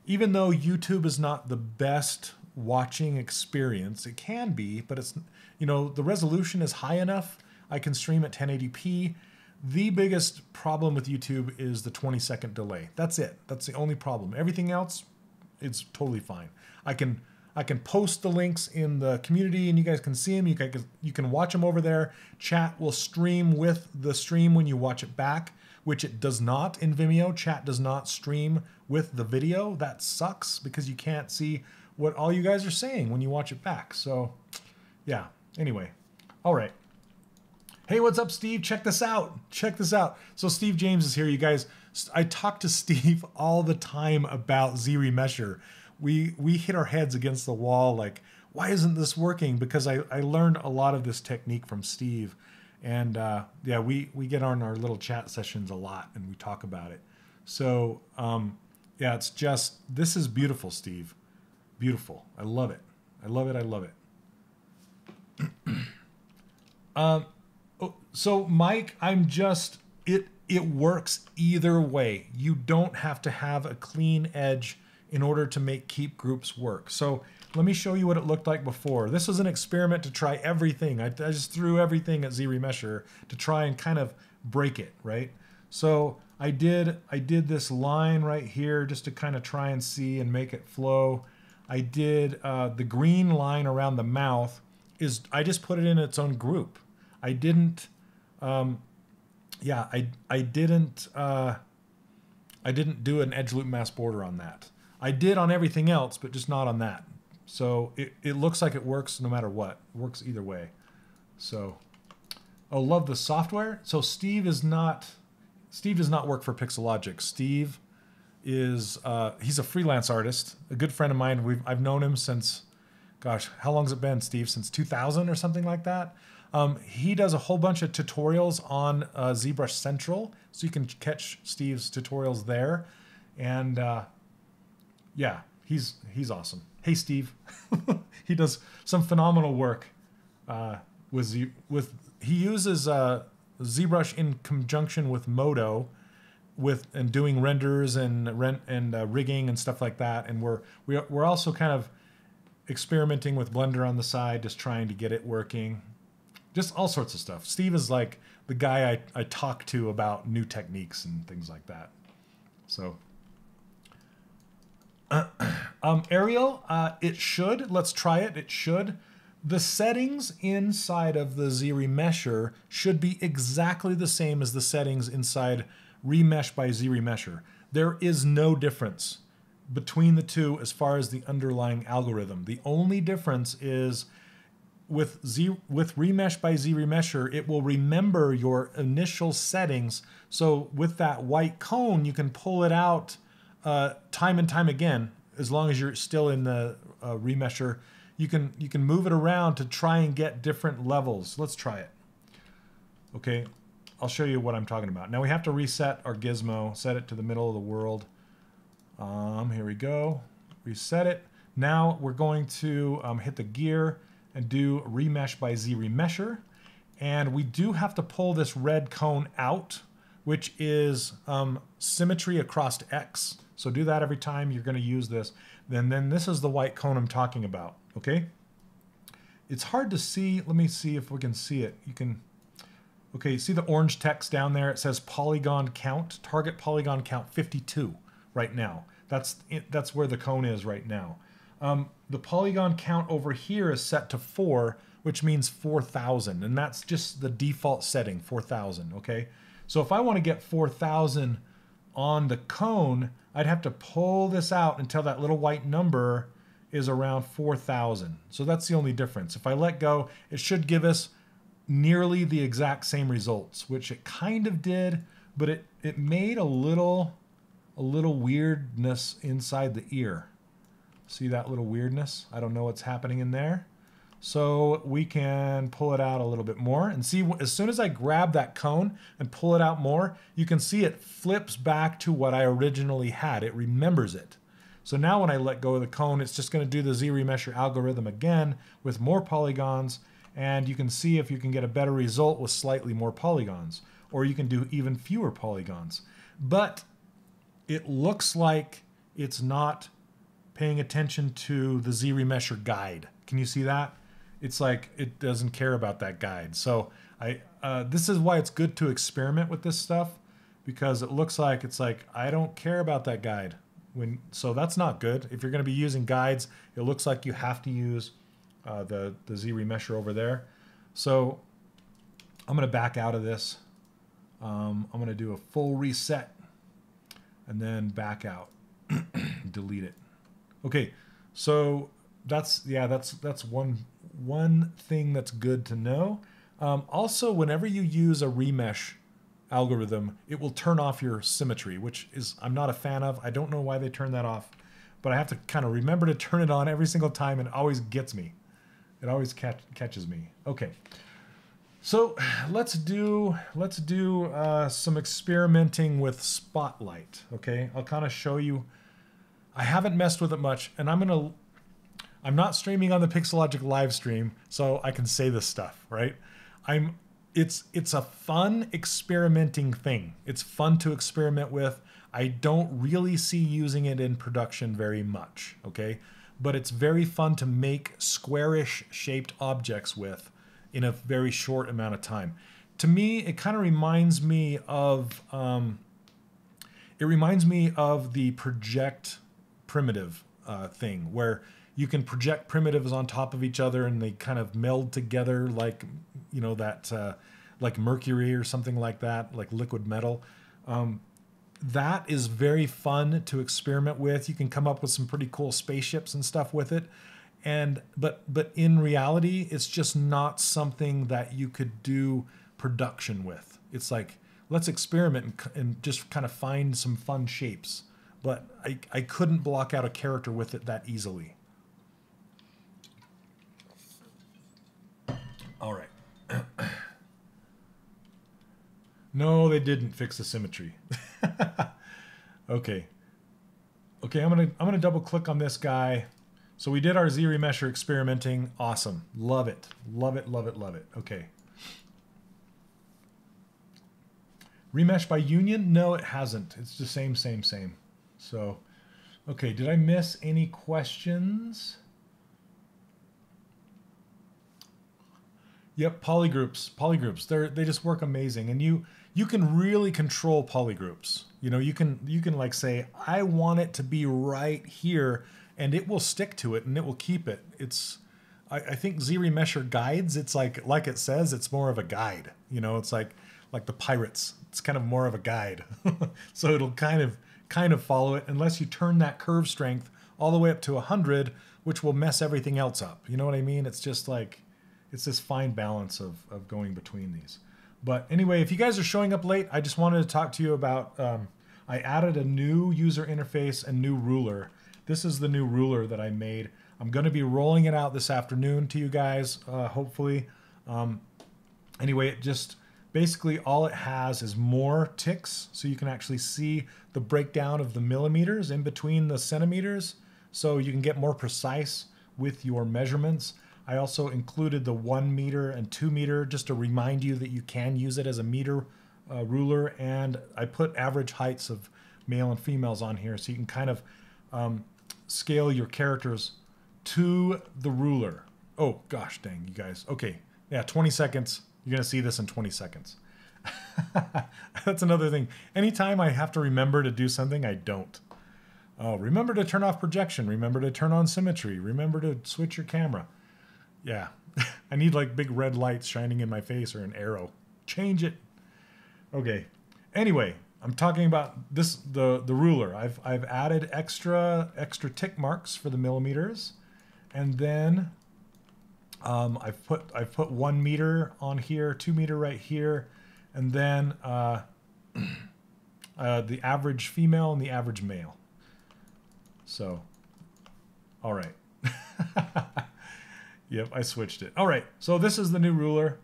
even though YouTube is not the best watching experience, it can be, but it's, the resolution is high enough. I can stream at 1080p. The biggest problem with YouTube is the 20-second delay. That's it. That's the only problem. Everything else, it's totally fine. I can post the links in the community, and you guys can see them. You can watch them over there. Chat will stream with the stream when you watch it back, which it does not in Vimeo. Chat does not stream with the video. That sucks because you can't see what all you guys are saying when you watch it back. So, yeah. Anyway, all right. Hey, what's up, Steve? Check this out. So Steve James is here, you guys. I talk to Steve all the time about ZRemesher. We hit our heads against the wall like, why isn't this working? Because I learned a lot of this technique from Steve. And yeah, we get on our little chat sessions a lot and we talk about it. So yeah, it's just, this is beautiful, Steve. Beautiful. I love it. I love it. So Mike, it works either way. You don't have to have a clean edge in order to make keep groups work. So let me show you what it looked like before. This was an experiment to try everything. I just threw everything at ZRemesher to try and kind of break it, right? So I did this line right here just to kind of try and see and make it flow. I did the green line around the mouth I just put it in its own group. I didn't I didn't do an edge loop mask border on that. I did on everything else, but just not on that. So it looks like it works no matter what. It works either way. So, love the software. So Steve does not work for Pixelogic. Steve is he's a freelance artist, a good friend of mine. I've known him since, gosh, how long has it been, Steve? Since 2000 or something like that. He does a whole bunch of tutorials on ZBrush Central, so you can catch Steve's tutorials there. And yeah, he's awesome. Hey, Steve. He does some phenomenal work he uses ZBrush in conjunction with Modo, and doing renders and rigging and stuff like that. And we're also kind of experimenting with Blender on the side, just trying to get it working. Just all sorts of stuff. Steve is like the guy I talk to about new techniques and things like that. So, Ariel, it should. Let's try it. It should. The settings inside of the ZRemesher should be exactly the same as the settings inside Remesh by ZRemesher. There is no difference between the two as far as the underlying algorithm. The only difference is with Remesh by ZRemesher, it will remember your initial settings. So with that white cone, you can pull it out time and time again. As long as you're still in the remesher, you can move it around to try and get different levels. Let's try it. Okay, I'll show you what I'm talking about. Now we have to reset our gizmo, set it to the middle of the world. Here we go, reset it. Now we're going to hit the gear and do Remesh by ZRemesher. And we do have to pull this red cone out, which is symmetry across X. So do that every time you're going to use this. Then this is the white cone I'm talking about, okay? It's hard to see. Let me see if we can see it. You can, okay, see the orange text down there? It says polygon count, target polygon count 52 right now. That's where the cone is right now. The polygon count over here is set to 4, which means 4,000. And that's just the default setting, 4,000, okay? So if I want to get 4,000 on the cone, I'd have to pull this out until that little white number is around 4,000. So that's the only difference. If I let go, it should give us nearly the exact same results, which it kind of did, but it made a little weirdness inside the ear. See that little weirdness? I don't know what's happening in there. So we can pull it out a little bit more and see, as soon as I grab that cone and pull it out more, you can see it flips back to what I originally had. It remembers it. So now when I let go of the cone, it's just going to do the ZRemesher algorithm again with more polygons, and you can see if you can get a better result with slightly more polygons, or you can do even fewer polygons. But it looks like it's not paying attention to the ZRemesher guide. Can you see that? It's like it doesn't care about that guide. So this is why it's good to experiment with this stuff, because it looks like it's like, I don't care about that guide. So that's not good. If you're going to be using guides, it looks like you have to use the ZRemesher over there. So I'm going to back out of this. I'm going to do a full reset and then back out, delete it. Okay, so that's one thing that's good to know. Also, whenever you use a remesh algorithm, it will turn off your symmetry, which is I'm not a fan of. I don't know why they turn that off, but I have to kind of remember to turn it on every single time, and it always gets me. It always catches me. Okay, so let's do some experimenting with Spotlight. Okay, I'll kind of show you. I haven't messed with it much, and I'm not streaming on the Pixelogic live stream, so I can say this stuff, right? It's a fun experimenting thing. It's fun to experiment with. I don't really see using it in production very much, okay? But it's very fun to make squarish shaped objects with in a very short amount of time. To me, it kind of reminds me of the project primitive thing, where you can project primitives on top of each other and they kind of meld together like, you know, that like mercury or something like that, like liquid metal. That is very fun to experiment with. You can come up with some pretty cool spaceships and stuff with it. But in reality, it's just not something that you could do production with. It's like, let's experiment and just kind of find some fun shapes. But I couldn't block out a character with it that easily. All right. No, they didn't fix the symmetry. Okay. Okay, I'm gonna double click on this guy. So we did our ZRemesher experimenting. Awesome. Love it. Love it, love it, love it. Okay. Remesh by union? No, it hasn't. It's the same. So, okay, did I miss any questions? Yep, polygroups. They just work amazing, and you can really control polygroups. You know, you can like say, I want it to be right here, and it will stick to it and it will keep it. It's, I think ZRemesher guides, it's like it says, it's more of a guide. You know, it's like the pirates. It's kind of more of a guide. So it'll kind of follow it unless you turn that curve strength all the way up to 100, which will mess everything else up. You know what I mean? It's just like, it's this fine balance of going between these. But anyway, if you guys are showing up late, I just wanted to talk to you about, I added a new user interface and new ruler. This is the new ruler that I made. I'm going to be rolling it out this afternoon to you guys, hopefully. Anyway, it just basically all it has is more ticks, so you can actually see the breakdown of the millimeters in between the centimeters, so you can get more precise with your measurements. I also included the 1 meter and 2 meter just to remind you that you can use it as a meter ruler, and I put average heights of male and females on here so you can kind of scale your characters to the ruler. Oh gosh dang, you guys. Okay, yeah, 20 seconds. You're gonna see this in 20 seconds. That's another thing. Anytime I have to remember to do something, I don't. Oh, remember to turn off projection. Remember to turn on symmetry. Remember to switch your camera. Yeah, I need like big red lights shining in my face or an arrow. Change it. Okay. Anyway, I'm talking about this, the ruler. I've added extra tick marks for the millimeters, and then I've put 1 meter on here, 2 meter right here, and then the average female and the average male. So, all right. Yep, I switched it. All right, so this is the new ruler.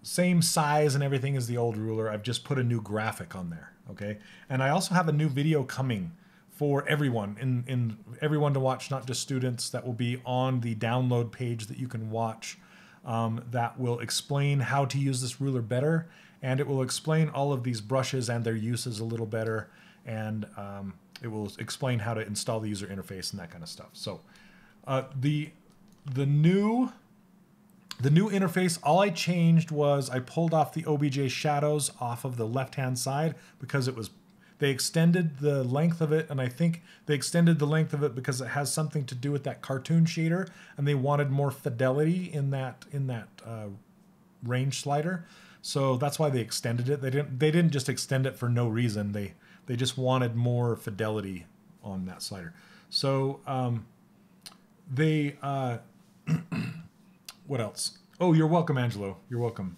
Same size and everything as the old ruler. I've just put a new graphic on there, okay? And I also have a new video coming for everyone, in everyone to watch, not just students, that will be on the download page that you can watch, that will explain how to use this ruler better, and it will explain all of these brushes and their uses a little better, and it will explain how to install the user interface and that kind of stuff. So the new interface, all I changed was I pulled off the OBJ shadows off of the left-hand side because they extended the length of it, and I think they extended the length of it because it has something to do with that cartoon shader, and they wanted more fidelity in that range slider. So that's why they extended it. They didn't just extend it for no reason. They just wanted more fidelity on that slider. So what else? Oh, you're welcome, Angelo. You're welcome.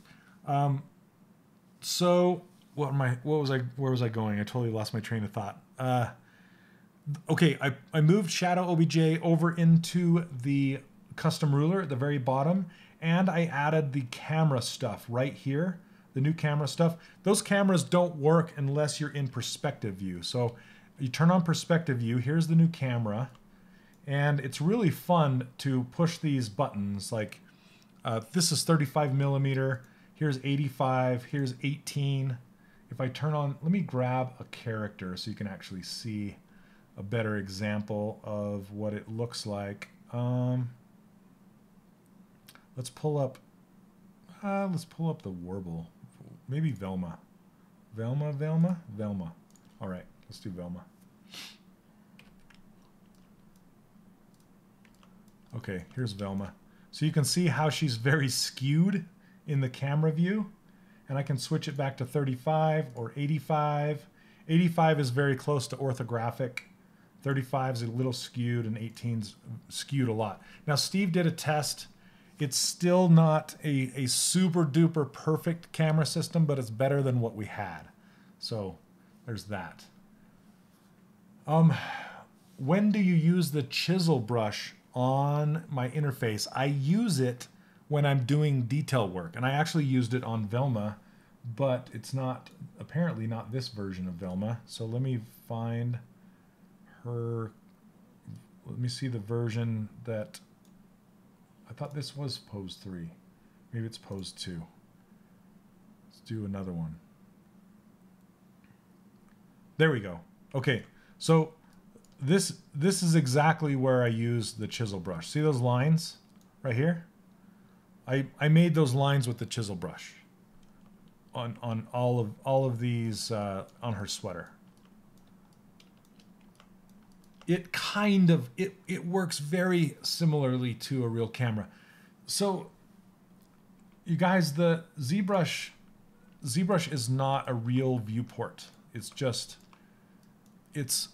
So where was I going? I totally lost my train of thought. Okay, I moved Shadow OBJ over into the custom ruler at the very bottom, and I added the camera stuff right here, the new camera stuff. Those cameras don't work unless you're in perspective view. So you turn on perspective view, here's the new camera, and it's really fun to push these buttons. Like this is 35 millimeter, here's 85, here's 18. If I turn on, let me grab a character so you can actually see a better example of what it looks like. Let's pull up the Warble. Maybe Velma. Velma. All right, let's do Velma. Okay, here's Velma. So you can see how she's very skewed in the camera view, and I can switch it back to 35 or 85. 85 is very close to orthographic. 35 is a little skewed, and 18's skewed a lot. Now, Steve did a test. It's still not a super duper perfect camera system, but it's better than what we had. So there's that. When do you use the chisel brush on my interface? I use it when I'm doing detail work, and I actually used it on Velma, but it's not, apparently not this version of Velma. So let me find her. Let me see the version that, I thought this was pose 3. Maybe it's pose 2. Let's do another one. There we go. Okay, so this is exactly where I use the chisel brush. See those lines right here? I made those lines with the chisel brush on all of these on her sweater. it kind of, it works very similarly to a real camera. So you guys, the ZBrush is not a real viewport. It's just, it's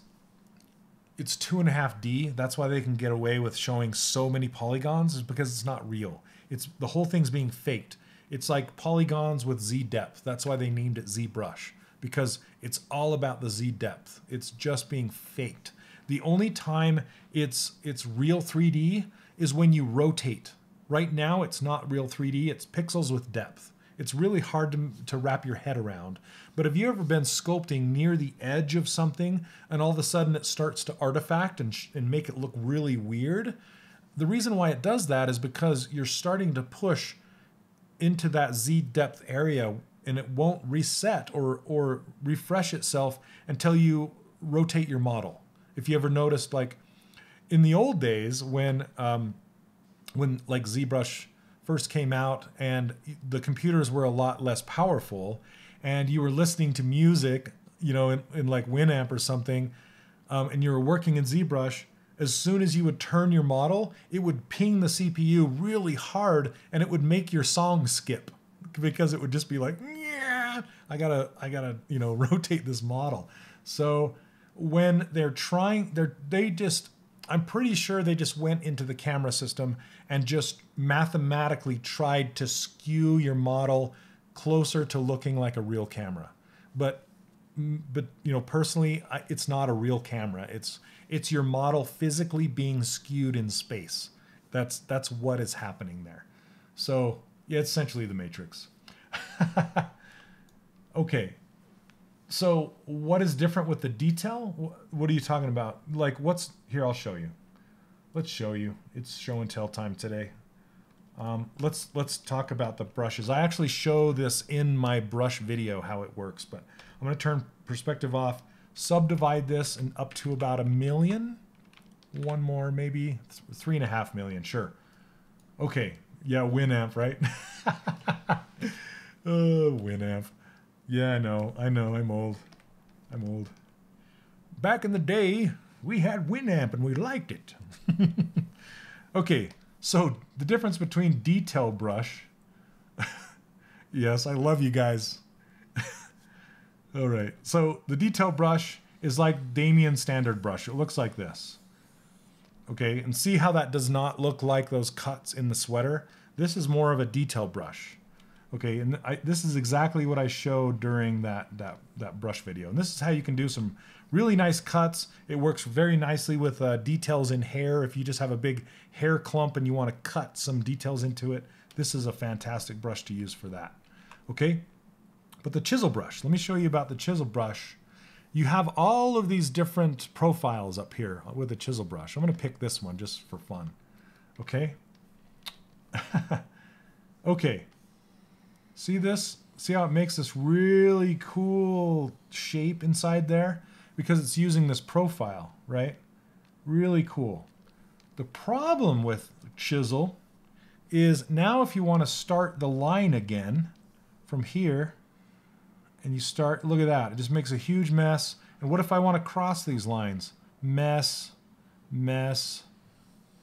2.5D. That's why they can get away with showing so many polygons, is because it's not real. It's, the whole thing's being faked. It's like polygons with Z depth. That's why they named it ZBrush, because it's all about the Z depth. It's just being faked. The only time it's real 3D is when you rotate. Right now, it's not real 3D. It's pixels with depth. It's really hard to wrap your head around. But have you ever been sculpting near the edge of something and all of a sudden it starts to artifact and make it look really weird? The reason why it does that is because you're starting to push into that Z depth area, and it won't reset or refresh itself until you rotate your model. If you ever noticed, like in the old days when like ZBrush first came out and the computers were a lot less powerful and you were listening to music, you know, in like Winamp or something, and you were working in ZBrush, as soon as you would turn your model, it would ping the CPU really hard and it would make your song skip, because it would just be like, yeah, I gotta, you know, rotate this model. So when they're trying, I'm pretty sure they just went into the camera system and just mathematically tried to skew your model closer to looking like a real camera. But you know, personally, it's not a real camera. It's your model physically being skewed in space. That's what is happening there. So yeah, it's essentially the Matrix. Okay. So what is different with the detail? What are you talking about? Like what's here? I'll show you. Let's show you. It's show and tell time today. Let's talk about the brushes. I actually show this in my brush video how it works, but I'm going to turn perspective off, subdivide this and up to about 1 million. One more, maybe 3.5 million. Sure. Okay. Yeah, Winamp, right? Winamp. Yeah, I know, I'm old. Back in the day, we had Winamp and we liked it. Okay, so the difference between detail brush. Yes, I love you guys. All right, so the detail brush is like Damien standard brush. It looks like this. Okay, and see how that does not look like those cuts in the sweater? This is more of a detail brush. Okay, and this is exactly what I showed during that brush video. And this is how you can do some really nice cuts. It works very nicely with details in hair. If you just have a big hair clump and you want to cut some details into it, this is a fantastic brush to use for that. Okay, but the chisel brush, let me show you about the chisel brush. You have all of these different profiles up here with the chisel brush. I'm going to pick this one just for fun. Okay. Okay. See this? See how it makes this really cool shape inside there? Because it's using this profile, right? Really cool. The problem with chisel is now if you want to start the line again from here, and you start, look at that, it just makes a huge mess. And what if I want to cross these lines? Mess, mess,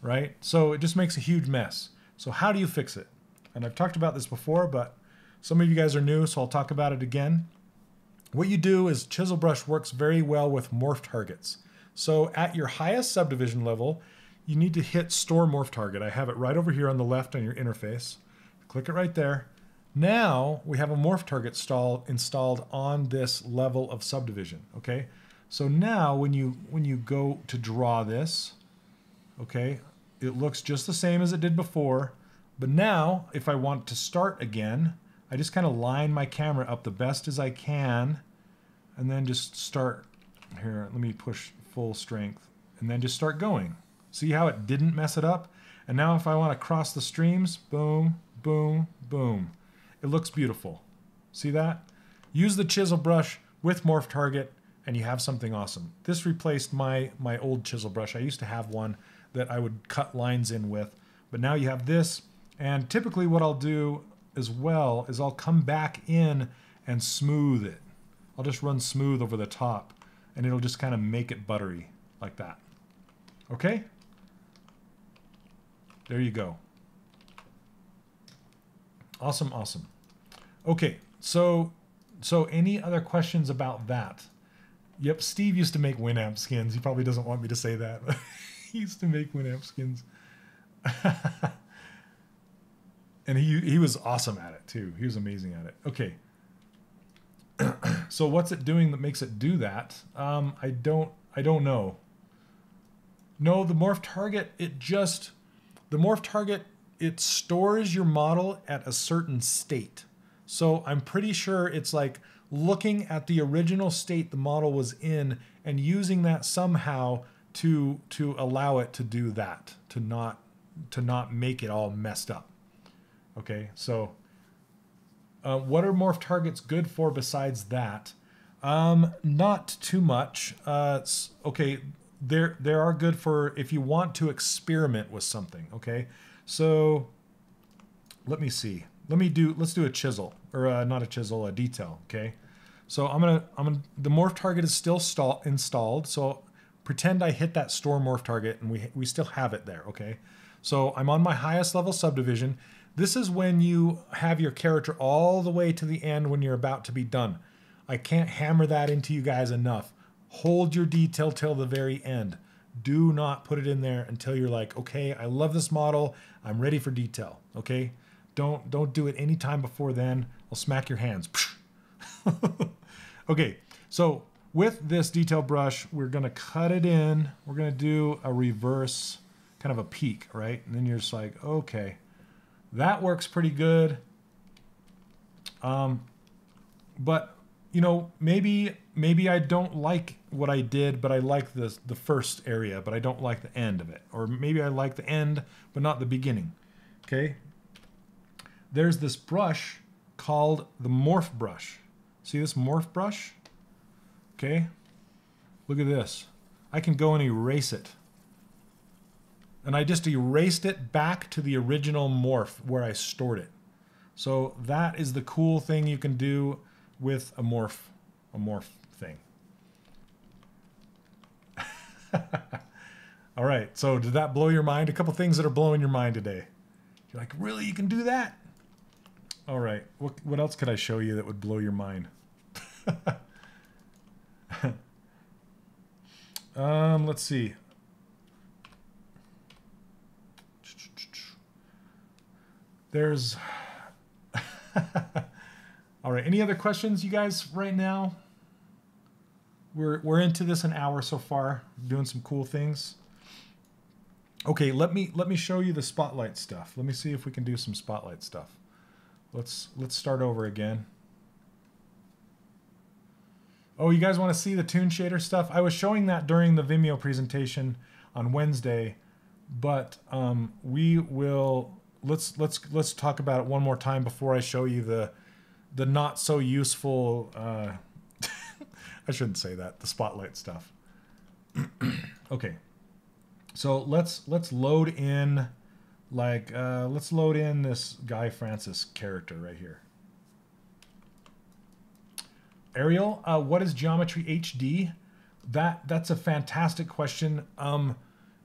right? So it just makes a huge mess. So how do you fix it? And I've talked about this before, but some of you guys are new, so I'll talk about it again. What you do is Chisel Brush works very well with morph targets. So at your highest subdivision level, you need to hit Store Morph Target. I have it right over here on the left on your interface. Click it right there. Now we have a morph target installed on this level of subdivision. Okay, so now when you go to draw this, okay, it looks just the same as it did before. But now if I want to start again, I just kind of line my camera up the best as I can, and then just start here. Let me push full strength, and then just start going. See how it didn't mess it up? And now if I want to cross the streams, boom, boom, boom. It looks beautiful. See that? Use the chisel brush with morph target and you have something awesome. This replaced my old chisel brush. I used to have one that I would cut lines in with, but now you have this. And typically what I'll do as well is I'll come back in and smooth it. I'll just run smooth over the top and it'll just kind of make it buttery like that. Okay? There you go. Awesome, awesome. Okay, so any other questions about that? Yep, Steve used to make Winamp skins. He probably doesn't want me to say that. He used to make Winamp skins. And he was awesome at it too. He was amazing at it. Okay. So what's it doing that makes it do that? I don't know. No, the morph target, it stores your model at a certain state. So I'm pretty sure it's like looking at the original state the model was in and using that somehow to allow it to do that, to not make it all messed up. Okay, so what are morph targets good for besides that? Not too much. Okay, there are good for if you want to experiment with something. Okay, so let me see. Let's do a chisel, or not a chisel, a detail. Okay, so the morph target is still installed. So pretend I hit that store morph target and we still have it there. Okay, so I'm on my highest level subdivision. This is when you have your character all the way to the end when you're about to be done. I can't hammer that into you guys enough. Hold your detail till the very end. Do not put it in there until you're like, okay, I love this model. I'm ready for detail. Okay, don't do it any time before then. I'll smack your hands. Okay, so with this detail brush, we're gonna cut it in. We're gonna do a reverse, kind of a peak, right? And then you're just like, okay. That works pretty good. But you know, maybe I don't like what I did, but I like the first area, but I don't like the end of it. Or maybe I like the end, but not the beginning. Okay. There's this brush called the morph brush. See this morph brush? Okay. Look at this. I can go and erase it. And I just erased it back to the original morph where I stored it. So that is the cool thing you can do with a morph thing. All right, so did that blow your mind? A couple things that are blowing your mind today. You're like, really, you can do that? All right, what else could I show you that would blow your mind? Let's see. There's all right, any other questions, you guys, right now? We're into this an hour so far, doing some cool things. Okay, let me show you the spotlight stuff. Let me see if we can do some spotlight stuff. Let's start over again. Oh, you guys want to see the Toon Shader stuff? I was showing that during the Vimeo presentation on Wednesday, but we will. Let's talk about it one more time before I show you the not so useful. I shouldn't say that. The spotlight stuff. Okay, so let's load in let's load in this Guy Francis character right here. Ariel, what is Geometry HD? That's a fantastic question.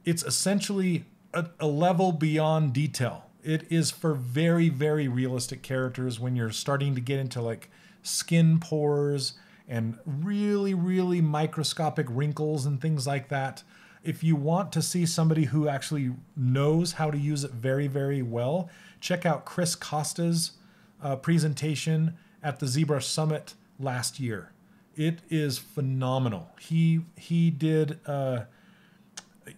It's essentially a level beyond detail. It is for very, very realistic characters when you're starting to get into like skin pores and really, really microscopic wrinkles and things like that. If you want to see somebody who actually knows how to use it very, very well, check out Chris Costa's presentation at the ZBrush Summit last year. It is phenomenal. He did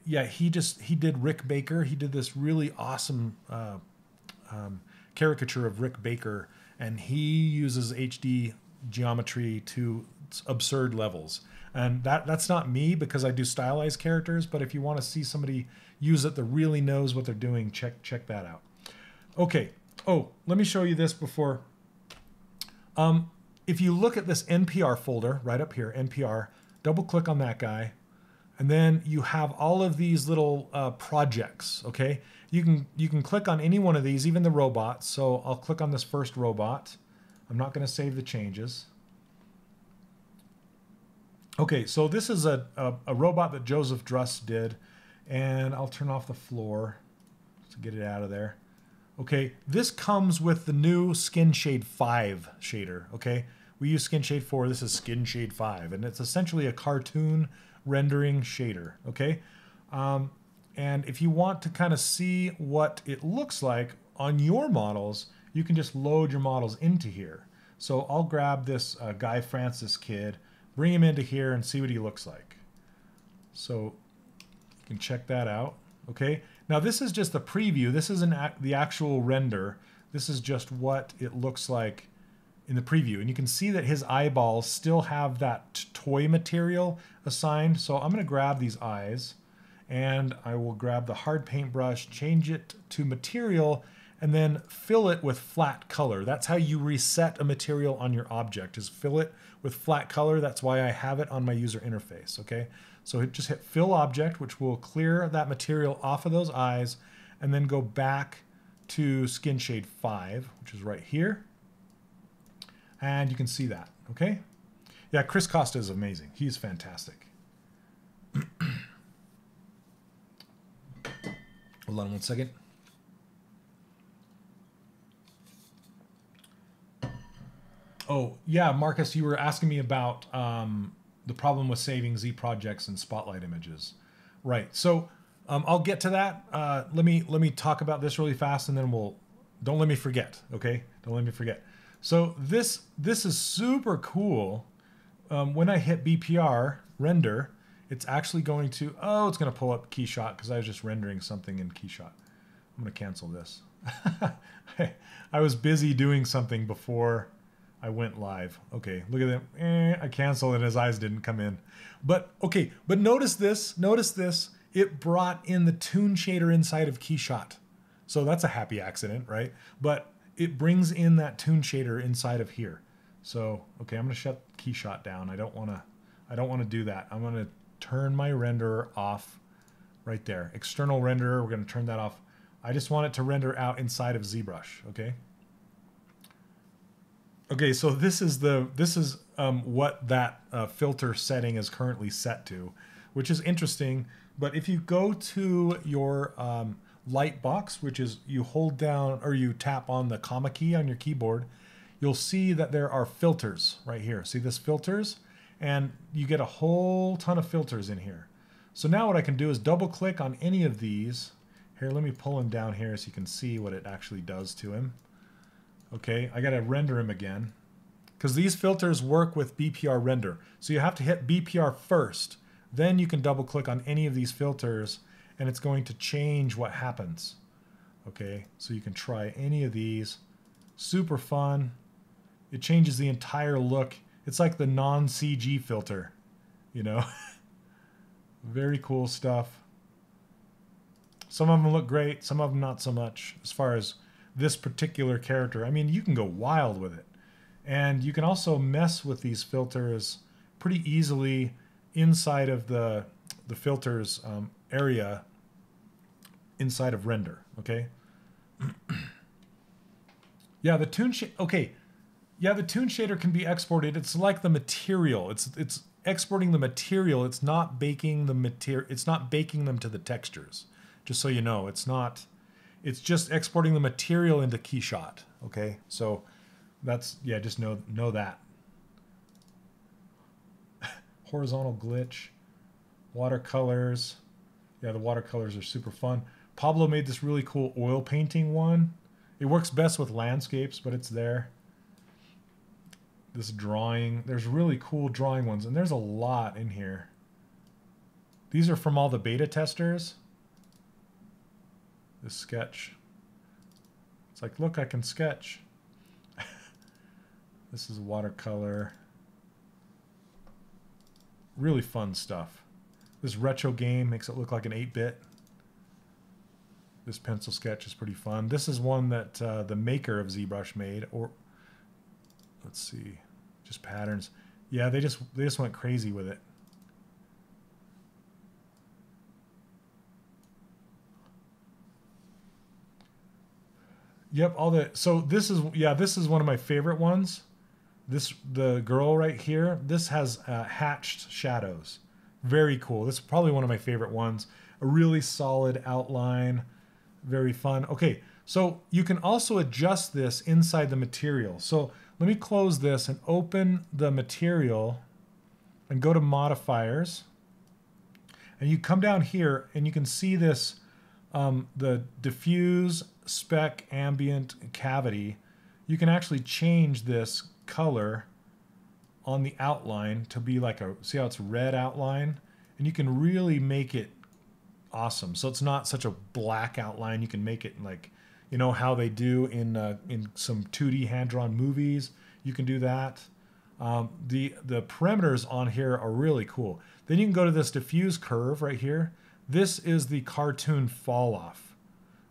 he did Rick Baker. He did this really awesome caricature of Rick Baker, and he uses HD geometry to absurd levels. And that's not me because I do stylized characters, but if you want to see somebody use it that really knows what they're doing, check that out. Okay. Oh, let me show you this before. If you look at this NPR folder right up here, NPR, double click on that guy, and then you have all of these little projects, okay? You can click on any one of these, even the robots. So I'll click on this first robot. I'm not going to save the changes. Okay, so this is a robot that Joseph Druss did, And I'll turn off the floor to get it out of there. Okay, this comes with the new Skin Shade 5 shader, okay? We use Skin Shade 4, this is Skin Shade 5, and it's essentially a cartoon rendering shader, okay? And if you want to kind of see what it looks like on your models, you can just load your models into here. So I'll grab this Guy Francis kid, bring him into here and see what he looks like. So you can check that out, okay? Now this is just the preview. This isn't the actual render. This is just what it looks like in the preview. And you can see that his eyeballs still have that toy material assigned. So I'm gonna grab these eyes and I will grab the hard paintbrush, change it to material, and then fill it with flat color. That's how you reset a material on your object, is fill it with flat color. That's why I have it on my user interface, okay? So just hit fill object, which will clear that material off of those eyes, and then go back to Skin Shade 5, which is right here. And you can see that, okay? Yeah, Chris Costa is amazing. He's fantastic. Hold on one second. Oh, yeah, Marcus, you were asking me about the problem with saving Z projects and Spotlight images. Right, so I'll get to that. Let me talk about this really fast, and then don't let me forget, okay? Don't let me forget. So this is super cool. When I hit BPR, render, it's actually going to, it's going to pull up Keyshot because I was just rendering something in Keyshot. I'm going to cancel this. I was busy doing something before I went live. Okay, look at that. I canceled and his eyes didn't come in. But okay, but notice this. Notice this. It brought in the Toon Shader inside of Keyshot. So that's a happy accident, right? But it brings in that Toon Shader inside of here. So, okay, I'm going to shut Keyshot down. I don't want to do that. I'm going to turn my renderer off right there. External renderer, we're going to turn that off. I just want it to render out inside of ZBrush, okay? Okay, so this is what that filter setting is currently set to, which is interesting. But if you go to your light box, which is you hold down or you tap on the comma key on your keyboard, you'll see that there are filters right here. See this filters? And you get a whole ton of filters in here. So now what I can do is double click on any of these. Here, let me pull him down here so you can see what it actually does to him. Okay, I gotta render him again because these filters work with BPR render. So you have to hit BPR first, then you can double click on any of these filters and it's going to change what happens. Okay, so you can try any of these. Super fun. It changes the entire look. It's like the non-CG filter, you know? Very cool stuff. Some of them look great, some of them not so much as far as this particular character. I mean, you can go wild with it. And you can also mess with these filters pretty easily inside of the filters area inside of render, okay? Yeah, the Toon Shader, okay. Yeah, the Toon Shader can be exported. It's like the material. It's exporting the material. It's not baking the material. It's not baking them to the textures. Just so you know, it's just exporting the material into Keyshot, okay? So that's, yeah, just know that. Horizontal glitch, watercolors. Yeah, the watercolors are super fun. Pablo made this really cool oil painting one. It works best with landscapes, but it's there. This drawing, there's really cool drawing ones, and there's a lot in here. These are from all the beta testers. This sketch. It's like, look, I can sketch. This is watercolor. Really fun stuff. This retro game makes it look like an 8-bit. This pencil sketch is pretty fun. This is one that the maker of ZBrush made, or let's see, just patterns. Yeah, they just went crazy with it. Yep, so this is one of my favorite ones. The girl right here, this has hatched shadows. Very cool. This is probably one of my favorite ones. a really solid outline. Very fun. Okay, so you can also adjust this inside the material. So let me close this and open the material and go to modifiers. And you come down here and you can see this, the diffuse, spec, ambient, cavity. You can actually change this color on the outline to be like a, see how it's red outline? And you can really make it awesome. So it's not such a black outline. You can make it like, you know how they do in some 2D hand-drawn movies. You can do that. The parameters on here are really cool. Then you can go to this diffuse curve right here. This is the cartoon fall off.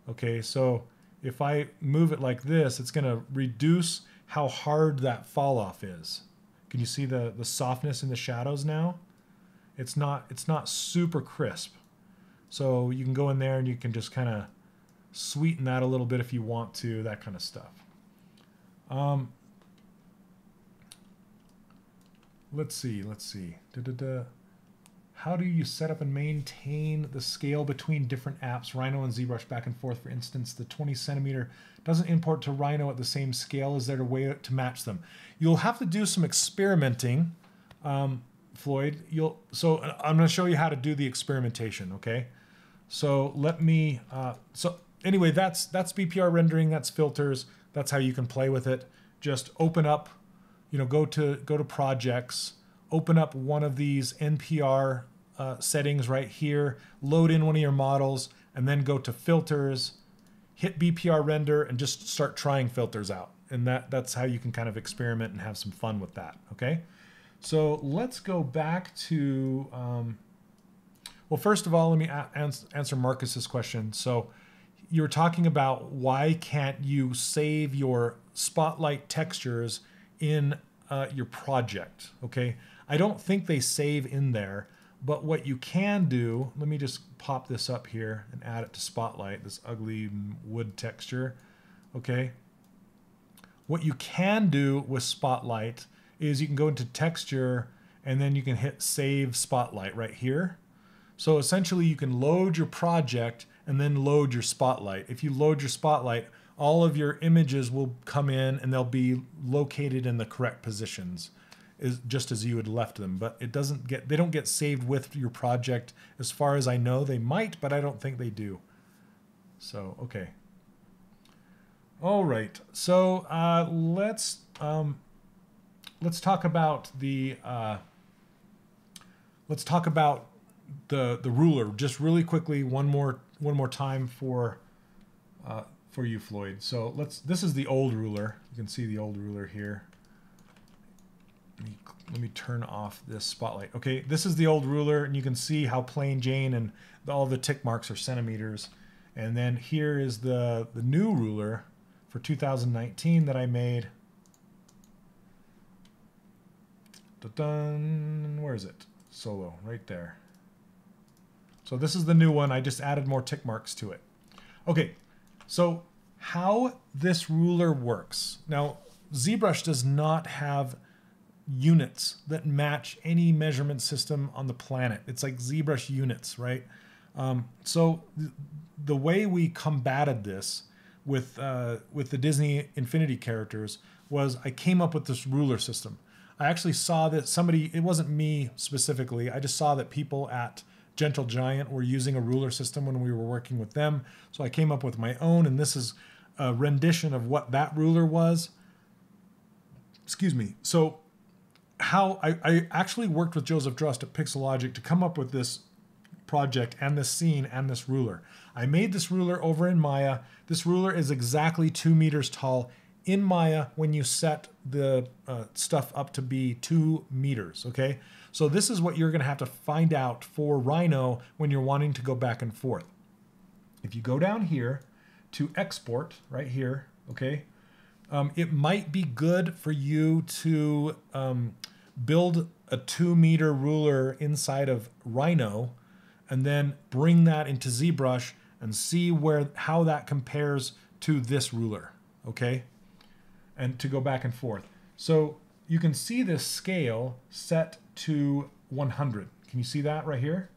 Okay, so if I move it like this, it's going to reduce how hard that fall off is. Can you see the softness in the shadows now? It's not super crisp. So you can go in there and you can just kind of sweeten that a little bit if you want to, that kind of stuff. Let's see. How do you set up and maintain the scale between different apps, Rhino and ZBrush back and forth? For instance, the 20 centimeter doesn't import to Rhino at the same scale. Is there a way to match them? You'll have to do some experimenting, Floyd. So I'm going to show you how to do the experimentation, okay? So let me, so anyway, that's BPR rendering, that's filters, that's how you can play with it. Just open up, you know, go to projects, open up one of these NPR settings right here, load in one of your models, and then go to filters, hit BPR render, and just start trying filters out. And that's how you can kind of experiment and have some fun with that, okay? So let's go back to, well, first of all, let me answer Marcus's question. So you were talking about why can't you save your spotlight textures in your project, okay? I don't think they save in there, but what you can do, let me just pop this up here and add it to Spotlight, this ugly wood texture, okay? What you can do with Spotlight is you can go into Texture and then you can hit Save Spotlight right here. So essentially you can load your project and then load your Spotlight. If you load your Spotlight, all of your images will come in and they'll be located in the correct positions, just as you had left them. But they don't get saved with your project as far as I know. They might, but I don't think they do. So, okay. All right. So let's talk about the ruler just really quickly one more time for you, Floyd. So this is the old ruler. You can see the old ruler here. Let me turn off this spotlight. Okay, this is the old ruler, and you can see how plain Jane and all the tick marks are centimeters. And then here is the new ruler for 2019 that I made. Dun, where is it? Solo, right there. So this is the new one. I just added more tick marks to it. Okay, so how this ruler works. Now, ZBrush does not have units that match any measurement system on the planet. It's like ZBrush units, right? So the way we combated this with the Disney Infinity characters was I came up with this ruler system. I actually saw that it wasn't me specifically, I just saw that people at Gentle Giant were using a ruler system when we were working with them. So I came up with my own, and this is a rendition of what that ruler was. Excuse me. So how I actually worked with Joseph Drust at Pixelogic to come up with this project and this scene and this ruler. I made this ruler over in Maya. This ruler is exactly 2 meters tall in Maya when you set the stuff up to be 2 meters, okay? So this is what you're gonna have to find out for Rhino when you're wanting to go back and forth. If you go down here to export, right here, okay? It might be good for you to build a 2 meter ruler inside of Rhino and then bring that into ZBrush and see how that compares to this ruler, okay? And to go back and forth. So you can see this scale set to 100. Can you see that right here?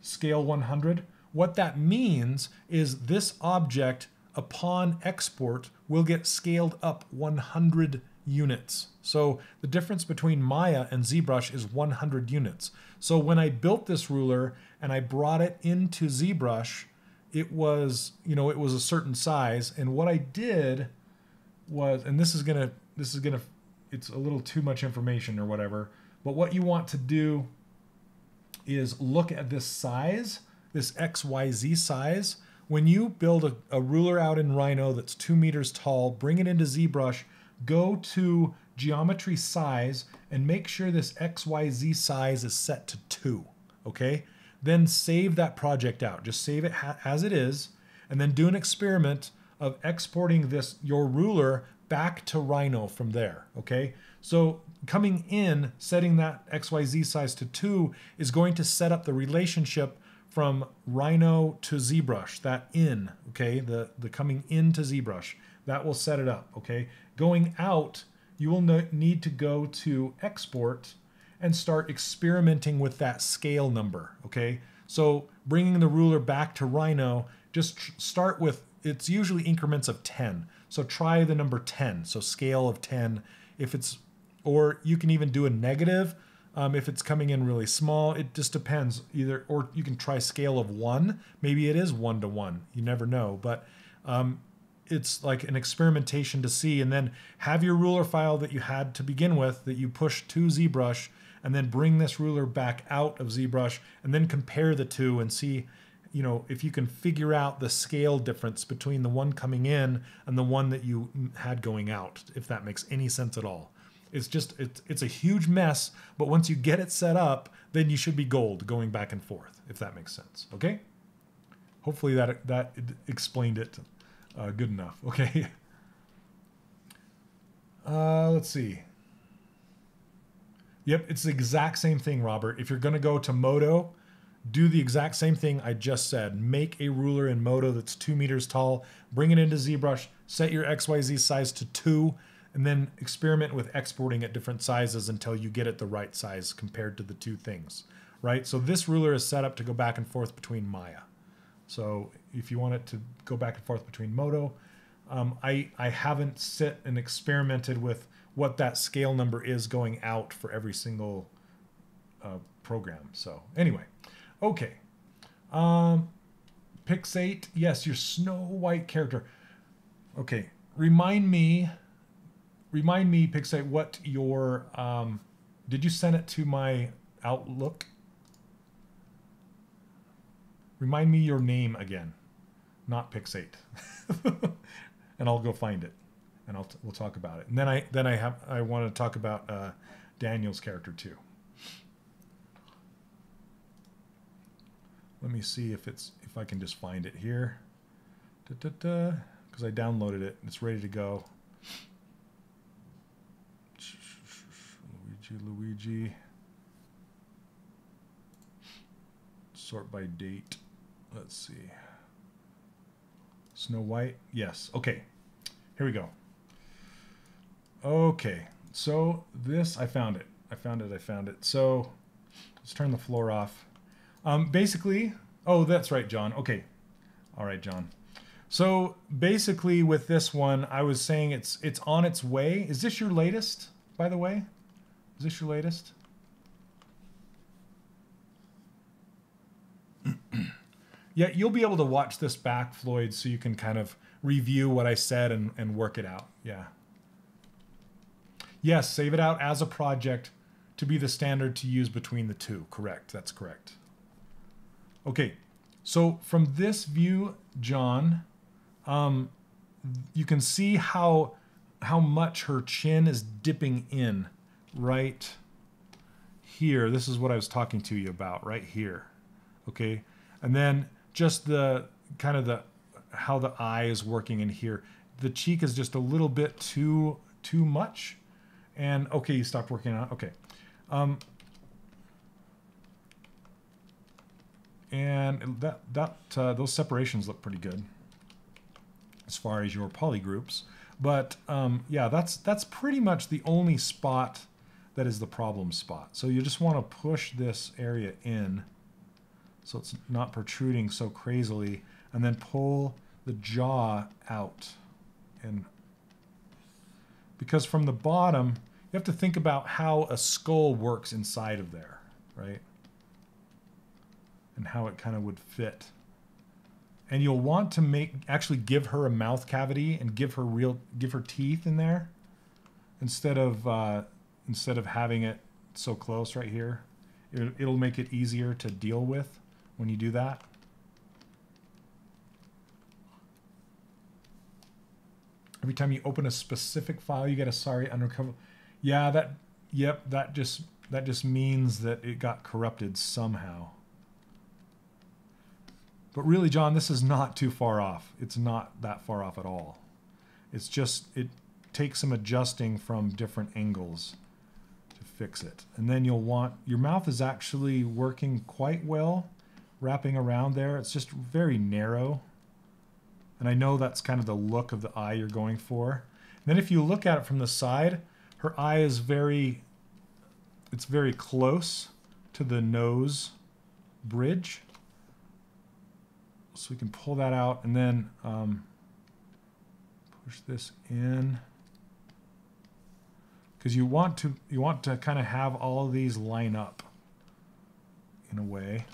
Scale 100. what that means is this object upon export will get scaled up 100 units. So the difference between Maya and ZBrush is 100 units. So when I built this ruler and I brought it into ZBrush, it was, you know, it was a certain size. And what I did was, and this is gonna, it's a little too much information or whatever, but what you want to do is look at this size, this XYZ size. When you build a ruler out in Rhino that's 2 meters tall, bring it into ZBrush, go to geometry size and make sure this XYZ size is set to 2, okay? Then save that project out. Just save it as it is, and then do an experiment of exporting this, your ruler, back to Rhino from there, okay? So coming in, setting that XYZ size to 2 is going to set up the relationship from Rhino to ZBrush, that in, okay? The coming into ZBrush, that will set it up, okay? Going out, you will need to go to export and start experimenting with that scale number, okay? So bringing the ruler back to Rhino, just start with, it's usually increments of 10. So try the number 10, so scale of 10. If it's, or you can even do a negative if it's coming in really small. It just depends either, or you can try scale of 1. Maybe it is 1 to 1, you never know, but it's like an experimentation to see, and then have your ruler file that you had to begin with that you push to ZBrush, and then bring this ruler back out of ZBrush, and then compare the two and see, you know, if you can figure out the scale difference between the one coming in and the one that you had going out, if that makes any sense at all. It's just, it's a huge mess, but once you get it set up, then you should be gold going back and forth, if that makes sense, okay? Hopefully that explained it good enough, okay? Let's see. Yep, it's the exact same thing, Robert. If you're gonna go to Modo, do the exact same thing I just said. Make a ruler in Modo that's 2 meters tall, bring it into ZBrush, set your XYZ size to 2, and then experiment with exporting at different sizes until you get it the right size compared to the two things, right? So this ruler is set up to go back and forth between Maya. So if you want it to go back and forth between Modo, I haven't sit and experimented with what that scale number is going out for every single program. So anyway, okay. Pixate, yes, your Snow White character. Okay, remind me, Pixate, what your, did you send it to my Outlook? Remind me your name again, not Pixate. And I'll go find it, and we'll talk about it. And then I want to talk about Daniel's character too. Let me see if I can just find it here. Because I downloaded it. It's ready to go. Luigi. Sort by date. Let's see. Snow White. Yes. Okay. Here we go. Okay. So this, I found it. I found it. So let's turn the floor off. Basically, oh, that's right, John. Okay. All right, John. So basically with this one, I was saying it's on its way. Is this your latest, by the way? Is this your latest? Yeah, you'll be able to watch this back, Floyd, so you can kind of review what I said and work it out. Yeah. Yes, save it out as a project to be the standard to use between the two. Correct. That's correct. Okay. So from this view, John, you can see how much her chin is dipping in right here. This is what I was talking to you about right here. Okay. And then just the kind of how the eye is working in here. The cheek is just a little bit too much. And okay, you stopped working on it. Okay. And those separations look pretty good as far as your poly groups. But yeah, that's pretty much the only spot that is the problem spot. So you just want to push this area in so it's not protruding so crazily. And then pull the jaw out. And because from the bottom, you have to think about how a skull works inside of there, right? And how it kind of would fit. And you'll want to actually give her a mouth cavity and give her teeth in there instead of having it so close right here. It'll make it easier to deal with when you do that. Every time you open a specific file, you get a sorry unrecoverable. Yeah, that just means that it got corrupted somehow. But really, John, this is not too far off. It's not that far off at all. It's just, it takes some adjusting from different angles to fix it. And then you'll want, your mouth is actually working quite well, wrapping around there. It's just very narrow. And I know that's kind of the look of the eye you're going for. And then if you look at it from the side, her eye is it's very close to the nose bridge. So we can pull that out and then push this in. Because you want to kind of have all of these line up in a way.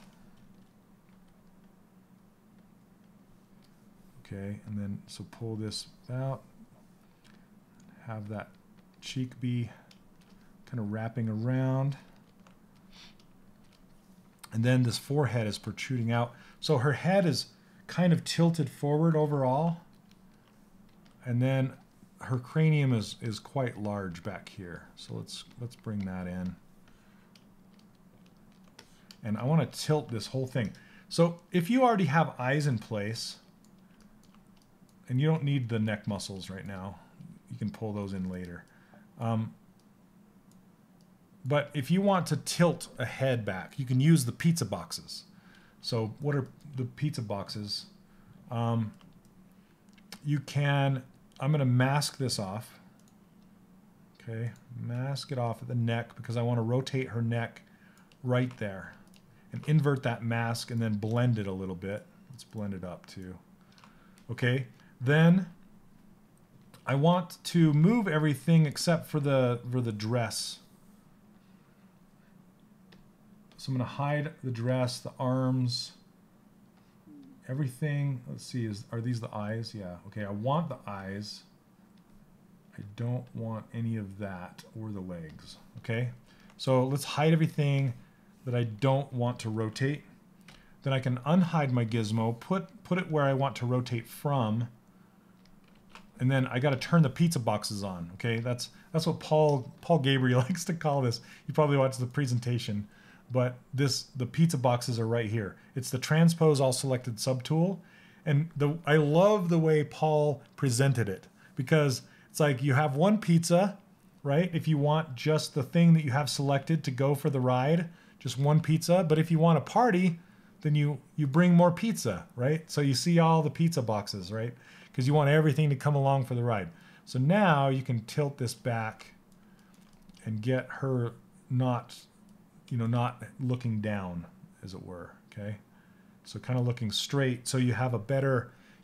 Okay, and then so pull this out, have that cheek be kind of wrapping around, and then this forehead is protruding out. So her head is kind of tilted forward overall, and then her cranium is quite large back here. So let's bring that in, and I want to tilt this whole thing. So if you already have eyes in place, and you don't need the neck muscles right now. You can pull those in later. But if you want to tilt a head back, you can use the pizza boxes. So what are the pizza boxes? You can, I'm going to mask this off. Okay, mask it off at the neck because I want to rotate her neck right there. And invert that mask and then blend it a little bit. Let's blend it up too. Okay. Then I want to move everything except for the dress. So I'm going to hide the dress, the arms, everything. Let's see, are these the eyes? Yeah. Okay, I want the eyes. I don't want any of that or the legs. Okay, so let's hide everything that I don't want to rotate. Then I can unhide my gizmo, put it where I want to rotate from. And then I got to turn the pizza boxes on. Okay, that's what Paul Gabriel likes to call this. You probably watched the presentation, but the pizza boxes are right here. It's the transpose all selected subtool, and I love the way Paul presented it because it's like you have one pizza, right? If you want just the thing that you have selected to go for the ride, just one pizza. But if you want a party, then you bring more pizza, right? So you see all the pizza boxes, right? Because you want everything to come along for the ride. So now you can tilt this back and get her not looking down, as it were, okay? So kind of looking straight, so you have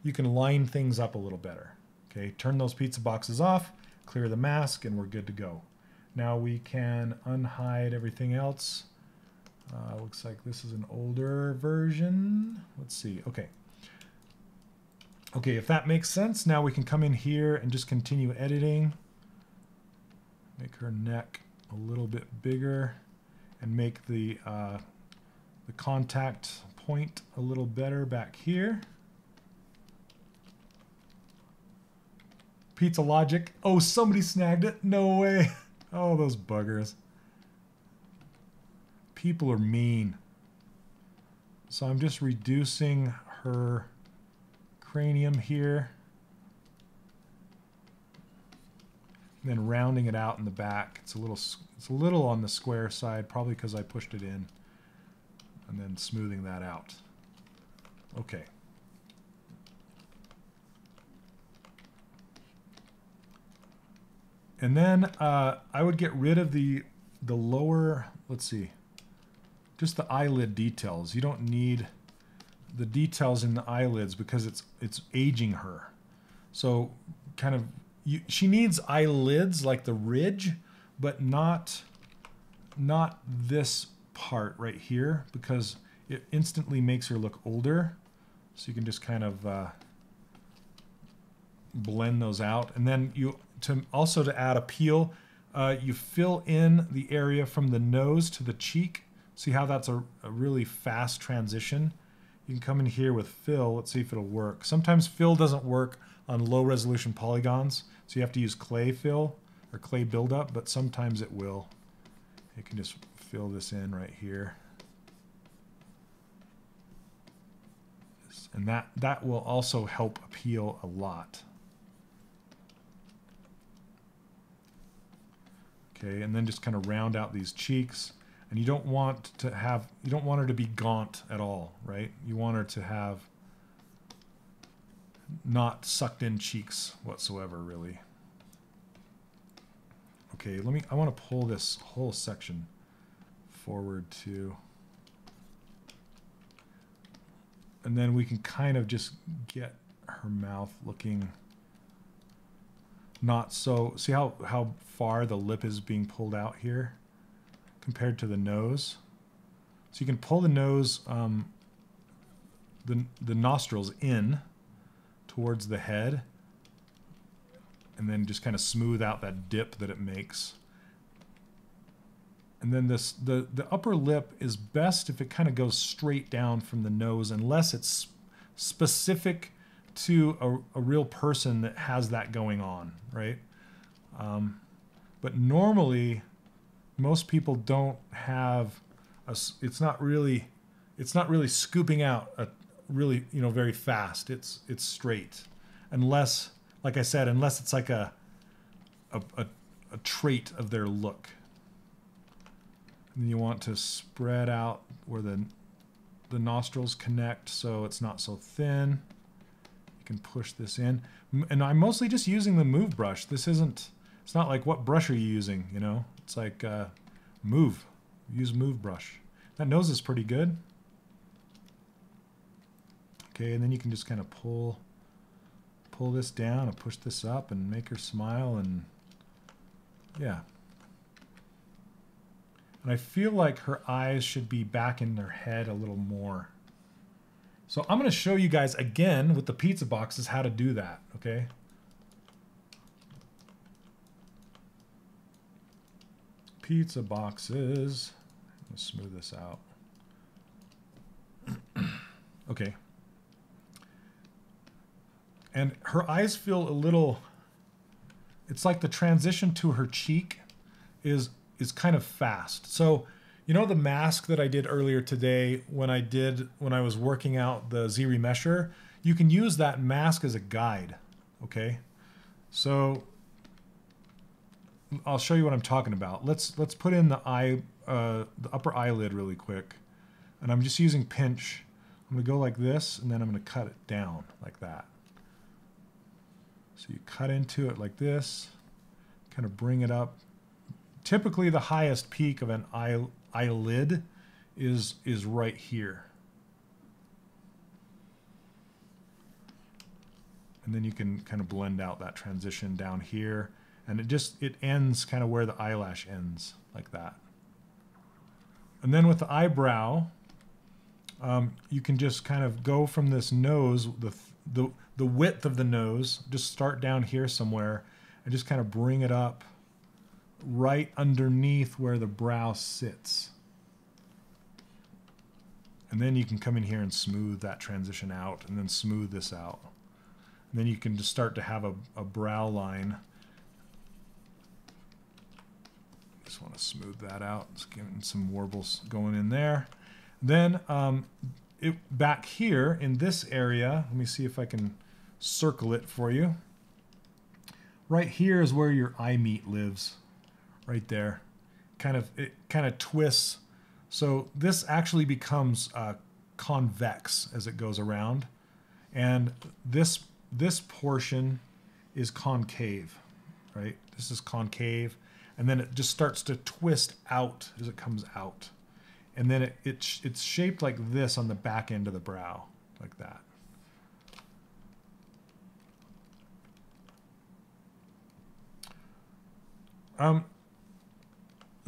you can line things up a little better, okay? Turn those pizza boxes off, clear the mask, and we're good to go. Now we can unhide everything else. Looks like this is an older version. Let's see, okay. Okay, if that makes sense, now we can come in here and just continue editing. Make her neck a little bit bigger and make the contact point a little better back here. Pizza Logic. Oh, somebody snagged it. No way. Oh, those buggers. People are mean. So I'm just reducing her cranium here, and then rounding it out in the back. It's a little on the square side, probably because I pushed it in, and then smoothing that out. Okay. And then I would get rid of the lower. Let's see. just the eyelid details. You don't need the details in the eyelids because it's aging her. So kind of, she needs eyelids like the ridge, but not this part right here, because it instantly makes her look older. So you can just kind of blend those out. And then to add appeal, you fill in the area from the nose to the cheek. See how that's a really fast transition? You can come in here with fill. Let's see if it'll work. Sometimes fill doesn't work on low resolution polygons, so you have to use clay fill or clay buildup, but sometimes it will. You can just fill this in right here. And that will also help appeal a lot. Okay, and then just kind of round out these cheeks. And you don't want her to be gaunt at all, right? You want her to have not sucked in cheeks whatsoever, really. Okay, I want to pull this whole section forward too. And then we can kind of just get her mouth looking not so, see how far the lip is being pulled out here compared to the nose. So you can pull the nose, the nostrils in towards the head, and then just kind of smooth out that dip that it makes. And then the upper lip is best if it kind of goes straight down from the nose, unless it's specific to a real person that has that going on, right? But normally, most people don't have it's not really scooping out really, very fast. It's straight, unless, like I said, unless it's like a trait of their look. And you want to spread out where the nostrils connect so it's not so thin. You can push this in. And I'm mostly just using the move brush. It's not like, what brush are you using, It's like move. Use move brush. That nose is pretty good. Okay, and then you can just kind of pull this down and push this up and make her smile, and yeah. And I feel like her eyes should be back in their head a little more. So I'm going to show you guys again with the pizza boxes how to do that, okay? Pizza boxes. Let's smooth this out. Okay. And her eyes feel a little, it's like the transition to her cheek is kind of fast. So, the mask that I did earlier today when I was working out the Z-Remesher, you can use that mask as a guide, okay? So I'll show you what I'm talking about. Let's put in the upper eyelid really quick. And I'm just using pinch. I'm gonna go like this, and then I'm gonna cut it down like that. So you cut into it like this, kind of bring it up. Typically the highest peak of an eyelid is right here. And then you can kind of blend out that transition down here. And it ends kind of where the eyelash ends, like that. And then with the eyebrow, you can just kind of go from this nose, the width of the nose, just start down here somewhere, and just kind of bring it up right underneath where the brow sits. And then you can come in here and smooth that transition out, and then smooth this out. And then you can just start to have a brow line. Just want to smooth that out. Just getting some warbles going in there. Then back here in this area, let me see if I can circle it for you. Right here is where your eye meat lives. Right there. It kind of twists. So this actually becomes convex as it goes around. And this portion is concave, right? This is concave. And then it just starts to twist out as it comes out. And then it's shaped like this on the back end of the brow, like that.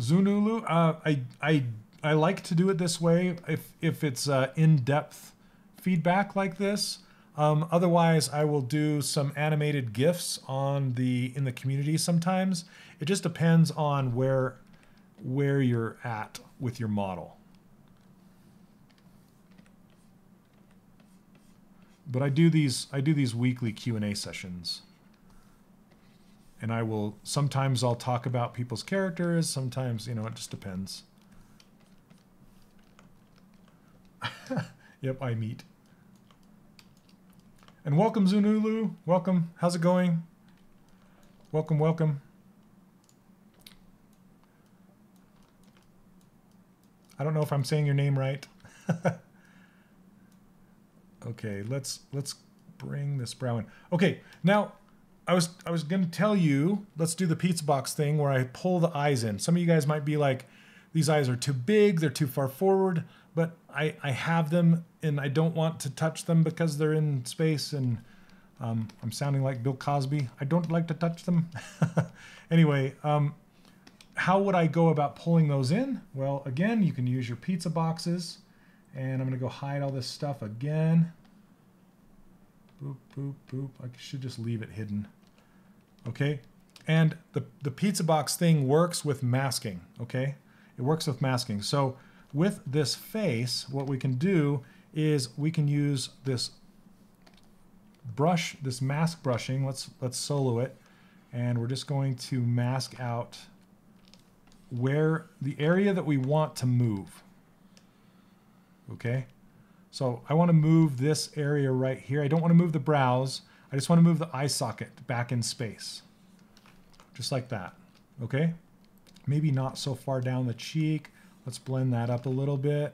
Zunulu, I like to do it this way if it's in-depth feedback like this. Otherwise, I will do some animated GIFs in the community sometimes. It just depends on where you're at with your model. But I do these weekly Q&A sessions. And sometimes I'll talk about people's characters, sometimes, it just depends. Yep, I meet. And welcome, Zunulu. Welcome. How's it going? Welcome, welcome. I don't know if I'm saying your name right. Okay, let's bring this brow in. Okay, now I was going to tell you, let's do the pizza box thing where I pull the eyes in. Some of you guys might be like, these eyes are too big, they're too far forward, but I have them and I don't want to touch them because they're in space, and I'm sounding like Bill Cosby. I don't like to touch them. Anyway, how would I go about pulling those in? Well, again, you can use your pizza boxes, and I'm going to go hide all this stuff again. Boop, boop, boop. I should just leave it hidden. Okay. And the pizza box thing works with masking. Okay. It works with masking. So with this face, what we can do is we can use this brush, this mask brushing. Let's solo it. And we're just going to mask out where the area that we want to move. Okay. So I want to move this area right here. I don't want to move the brows. I just want to move the eye socket back in space. Just like that. Okay? Maybe not so far down the cheek. Let's blend that up a little bit.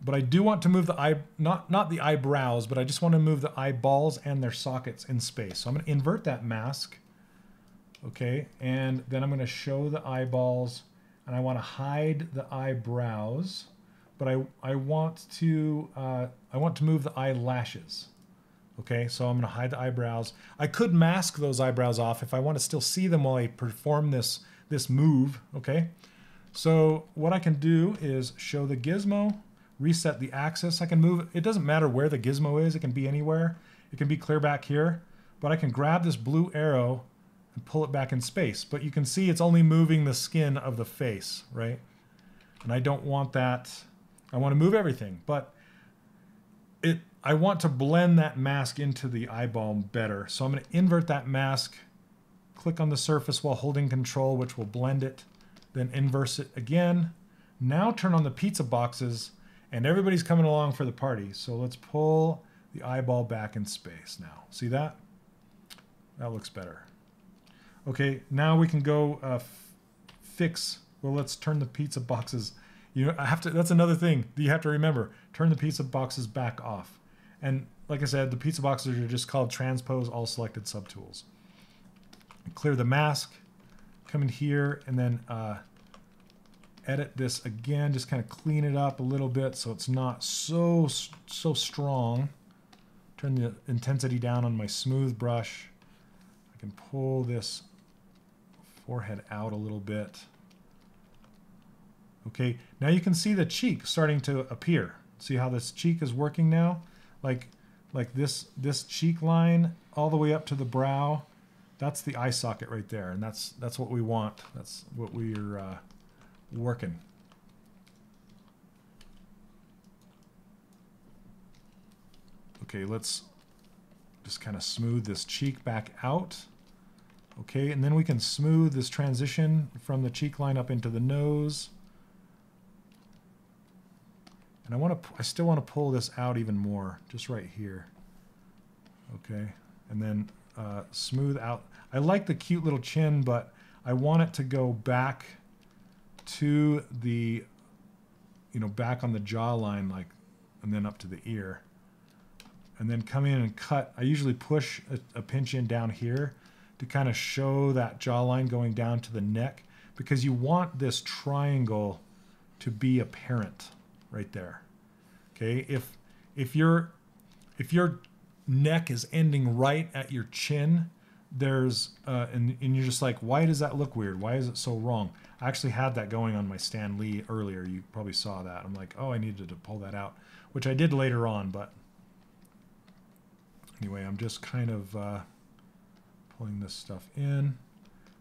But I do want to move the eye, not the eyebrows, but I just want to move the eyeballs and their sockets in space. So I'm going to invert that mask. Okay? And then I'm going to show the eyeballs, and I want to hide the eyebrows. But I want to move the eyelashes. Okay, so I'm going to hide the eyebrows. I could mask those eyebrows off if I want to still see them while I perform this move. Okay, so what I can do is show the gizmo, reset the axis. I can move. It doesn't matter where the gizmo is. It can be anywhere. It can be clear back here. But I can grab this blue arrow and pull it back in space. But you can see it's only moving the skin of the face, right? And I don't want that. I want to move everything, but I want to blend that mask into the eyeball better. So I'm going to invert that mask, click on the surface while holding control, which will blend it, then inverse it again. Now turn on the pizza boxes, and everybody's coming along for the party. So let's pull the eyeball back in space now. See that? That looks better. Okay, now we can go fix, well, let's turn the pizza boxes. That's another thing that you have to remember. Turn the pizza boxes back off. And like I said, the pizza boxes are just called transpose all selected subtools. Clear the mask, come in here, and then edit this again. Just kind of clean it up a little bit so it's not so strong. Turn the intensity down on my smooth brush. I can pull this forehead out a little bit. Okay, now you can see the cheek starting to appear. See how this cheek is working now? Like this cheek line all the way up to the brow. That's the eye socket right there, and that's what we want. That's what we're working. Okay, let's just kind of smooth this cheek back out. Okay, and then we can smooth this transition from the cheek line up into the nose. And I still want to pull this out even more, just right here. Okay, and then smooth out. I like the cute little chin, but I want it to go back to the, back on the jawline, and then up to the ear. And then come in and cut. I usually push a pinch in down here to kind of show that jawline going down to the neck. because you want this triangle to be apparent right there. Okay, if your neck is ending right at your chin, there's and you're just like, why does that look weird? Why is it so wrong? I actually had that going on my Stan Lee earlier. You probably saw that. I'm like, oh, I needed to pull that out, which I did later on. But anyway, I'm just kind of pulling this stuff in.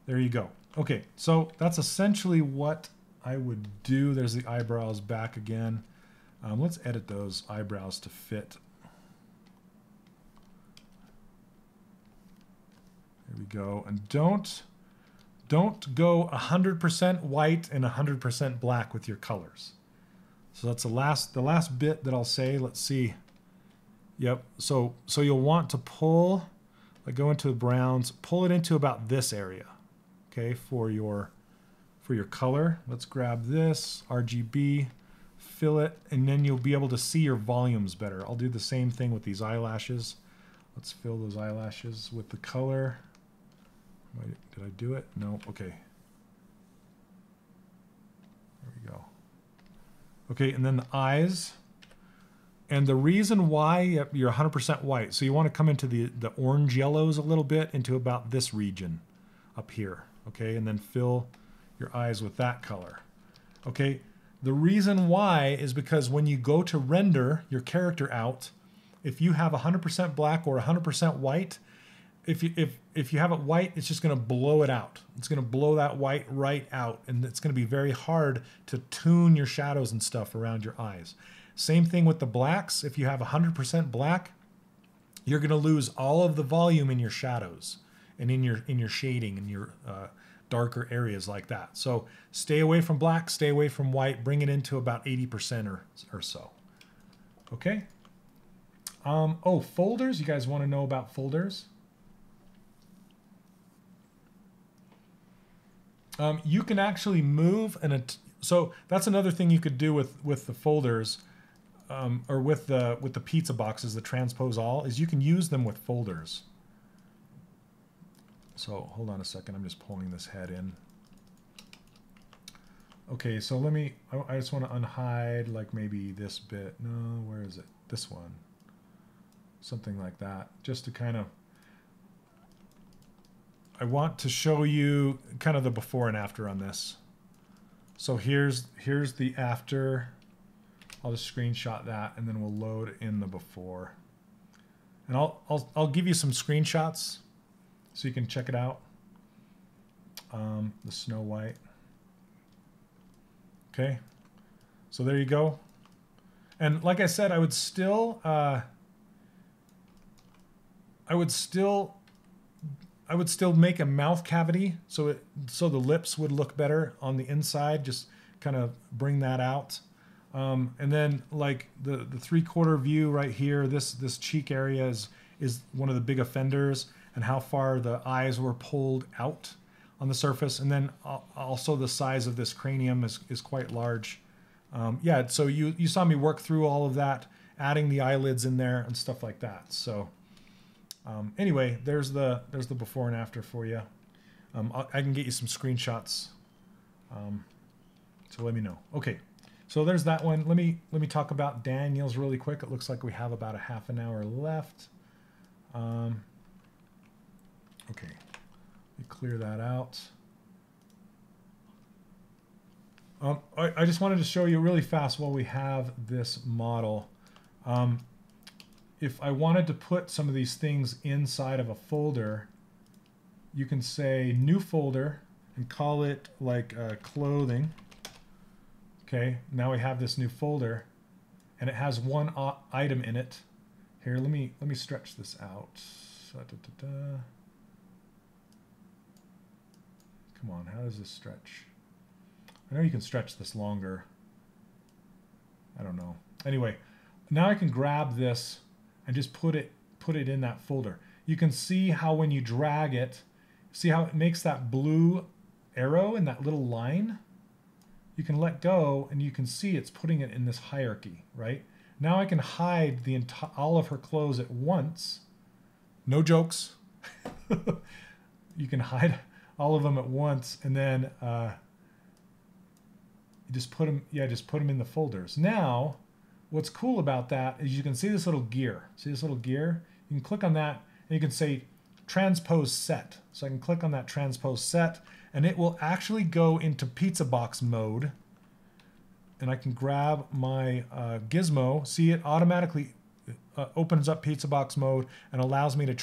There you go. Okay, so that's essentially what I would do. There's the eyebrows back again. Let's edit those eyebrows to fit. There we go. And don't go 100% white and 100% black with your colors. So that's the last bit that I'll say. Let's see. Yep. So you'll want to pull, like go into the browns, pull it into about this area. Okay, for your color. Let's grab this RGB, fill it, and then you'll be able to see your volumes better. I'll do the same thing with these eyelashes. Let's fill those eyelashes with the color. Did I do it? No. Okay. There we go. Okay, and then the eyes. And the reason why you're 100% white, so you want to come into the orange yellows a little bit into about this region up here. Okay, and then fill your eyes with that color. Okay, the reason why is because when you go to render your character out, if you have 100% black or 100% white, if you have it white, it's just going to blow it out. It's going to blow that white right out, and it's going to be very hard to tune your shadows and stuff around your eyes. Same thing with the blacks. If you have 100% black, you're going to lose all of the volume in your shadows and in your shading and your darker areas like that. So stay away from black, stay away from white, bring it into about 80% or so. Okay. Oh, folders. You guys want to know about folders? You can actually move, so that's another thing you could do with the folders, or with the pizza boxes, the transpose all, is you can use them with folders. So hold on a second, I'm just pulling this head in. Okay, so I just want to unhide like maybe this bit. No, where is it? This one. Something like that, just to kind of, I want to show you kind of the before and after on this. So here's the after. I'll just screenshot that and then we'll load in the before. And I'll give you some screenshots so you can check it out. The Snow White. Okay. So there you go. And like I said, I would still make a mouth cavity so the lips would look better on the inside. Just kind of bring that out, and then like the 3/4 view right here. This cheek area is one of the big offenders, and how far the eyes were pulled out on the surface, and then also the size of this cranium is quite large. Yeah, so you saw me work through all of that, adding the eyelids in there and stuff like that. So. Anyway, there's the before and after for you. I can get you some screenshots. So let me know. Okay, so there's that one. Let me talk about Daniel's really quick. It looks like we have about a half an hour left. Okay, let me clear that out. I just wanted to show you really fast while we have this model. If I wanted to put some of these things inside of a folder, you can say new folder and call it like clothing. Okay, now we have this new folder and it has one item in it. Here, let me stretch this out. Come on, how does this stretch? I know you can stretch this longer. I don't know. Anyway, now I can grab this and just put it in that folder. You can see how when you drag it, see how it makes that blue arrow in that little line? You can let go and you can see it's putting it in this hierarchy, right? Now I can hide all of her clothes at once. No jokes. You can hide all of them at once, and then you just put them, just put them in the folders. Now, what's cool about that is you can see this little gear. See this little gear? You can click on that, and you can say transpose set. So I can click on that transpose set, and it will actually go into pizza box mode. And I can grab my gizmo. See, it automatically opens up pizza box mode and allows me to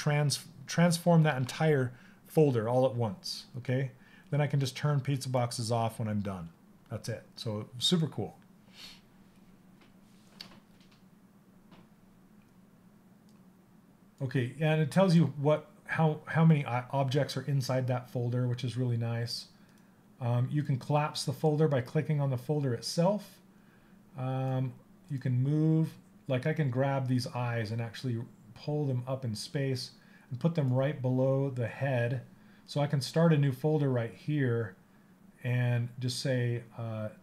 transform that entire folder all at once. Okay, then I can just turn pizza boxes off when I'm done. That's it. So super cool. Okay, and it tells you how many objects are inside that folder, which is really nice. You can collapse the folder by clicking on the folder itself. You can move, like I can grab these eyes and actually pull them up in space and put them right below the head. So I can start a new folder right here and just say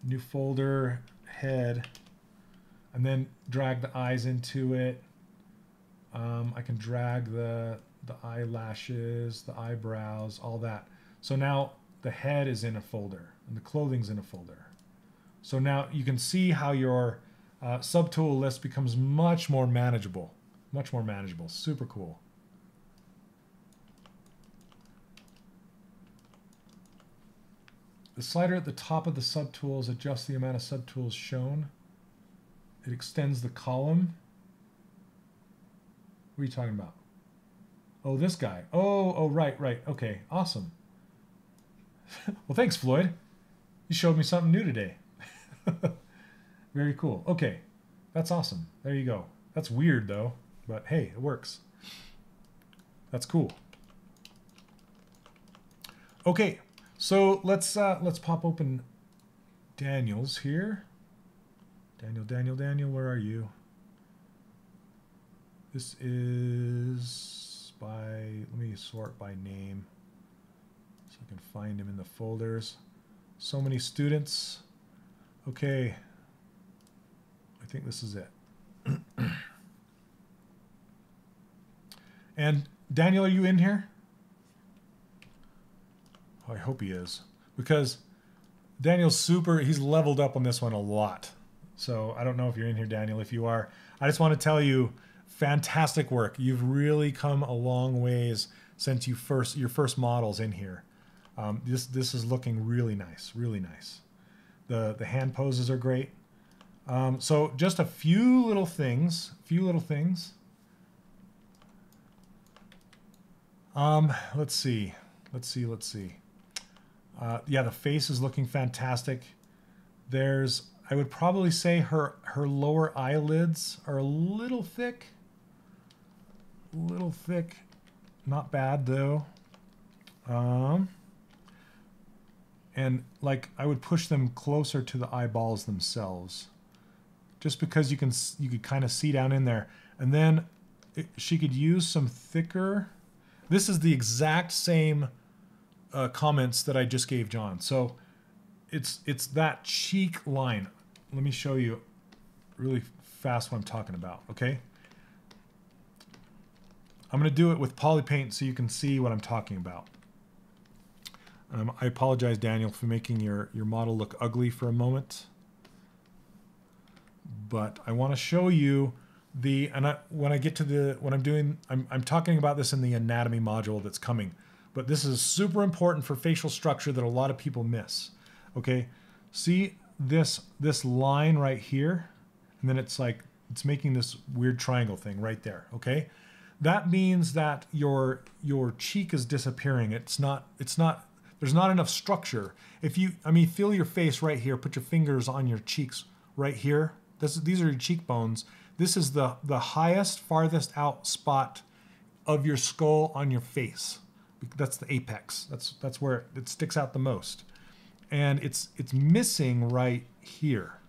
new folder head, and then drag the eyes into it. I can drag the eyelashes, the eyebrows, all that. So now the head is in a folder and the clothing's in a folder. So now you can see how your subtool list becomes much more manageable. Much more manageable. Super cool. The slider at the top of the subtools adjusts the amount of subtools shown. It extends the column. What are you talking about? Oh, this guy. Oh, right. Okay, awesome. Well, thanks, Floyd. You showed me something new today. Very cool. Okay, that's awesome. There you go. That's weird, though, but hey, it works. That's cool. Okay, so let's pop open Daniel's here. Daniel, where are you? This is let me sort by name so I can find him in the folders. So many students. Okay, I think this is it. And Daniel, are you in here? Oh, I hope he is, because Daniel's he's leveled up on this one a lot. So I don't know if you're in here, Daniel. If you are, I just want to tell you, fantastic work. You've really come a long ways since your first models in here. This is looking really nice, really nice. The hand poses are great. So just a few little things. Let's see. Yeah, the face is looking fantastic. I would probably say her lower eyelids are a little thick. Not bad though. And like I would push them closer to the eyeballs themselves, just because you could kind of see down in there. And then she could use some thicker. This is the exact same comments that I just gave John. So it's that cheek line. Let me show you really fast what I'm talking about, okay? I'm going to do it with Polypaint so you can see what I'm talking about. I apologize, Daniel, for making your model look ugly for a moment. But I want to show you when I get to what I'm doing, I'm talking about this in the anatomy module that's coming. But this is super important for facial structure that a lot of people miss. Okay, see this line right here, and then it's making this weird triangle thing right there. Okay, that means that your cheek is disappearing. It's not. There's not enough structure. Feel your face right here. Put your fingers on your cheeks right here. These are your cheekbones. This is the highest, farthest out spot of your skull on your face. That's the apex. That's where it sticks out the most. And it's missing right here.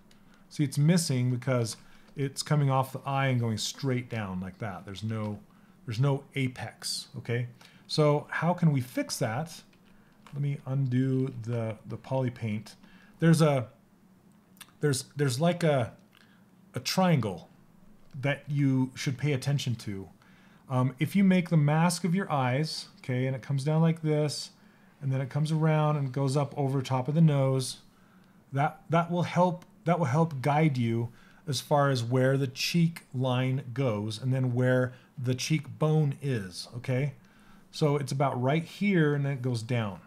See, it's missing because it's coming off the eye and going straight down like that. There's no apex, okay? So how can we fix that? Let me undo the Polypaint. There's like a triangle that you should pay attention to. If you make the mask of your eyes, okay, and it comes down like this, and then it comes around and goes up over top of the nose. That will help guide you as far as where the cheek line goes and then where the cheekbone is, okay? So it's about right here and then it goes down.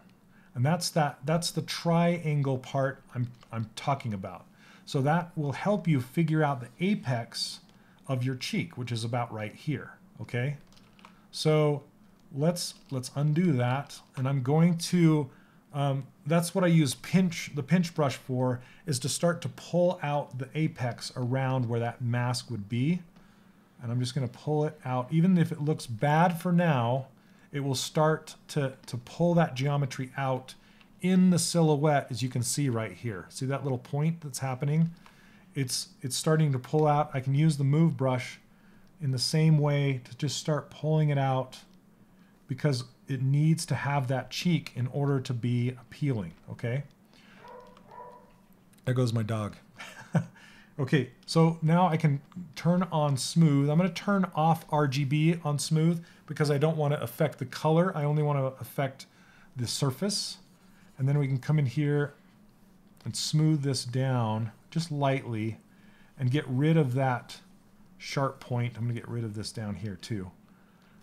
And that's the triangle part I'm talking about. So that will help you figure out the apex of your cheek, which is about right here, okay? So let's undo that, and I'm going to that's what I use the pinch brush for, is to start to pull out the apex around where that mask would be. And I'm just going to pull it out. Even if it looks bad for now, it will start to pull that geometry out in the silhouette, as you can see right here. See that little point that's happening? It's starting to pull out. I can use the move brush in the same way to just start pulling it out, because it needs to have that cheek in order to be appealing, okay? There goes my dog. Okay, so now I can turn on smooth. I'm gonna turn off RGB on smooth because I don't wanna affect the color. I only wanna affect the surface. And then we can come in here and smooth this down just lightly and get rid of that sharp point. I'm gonna get rid of this down here too.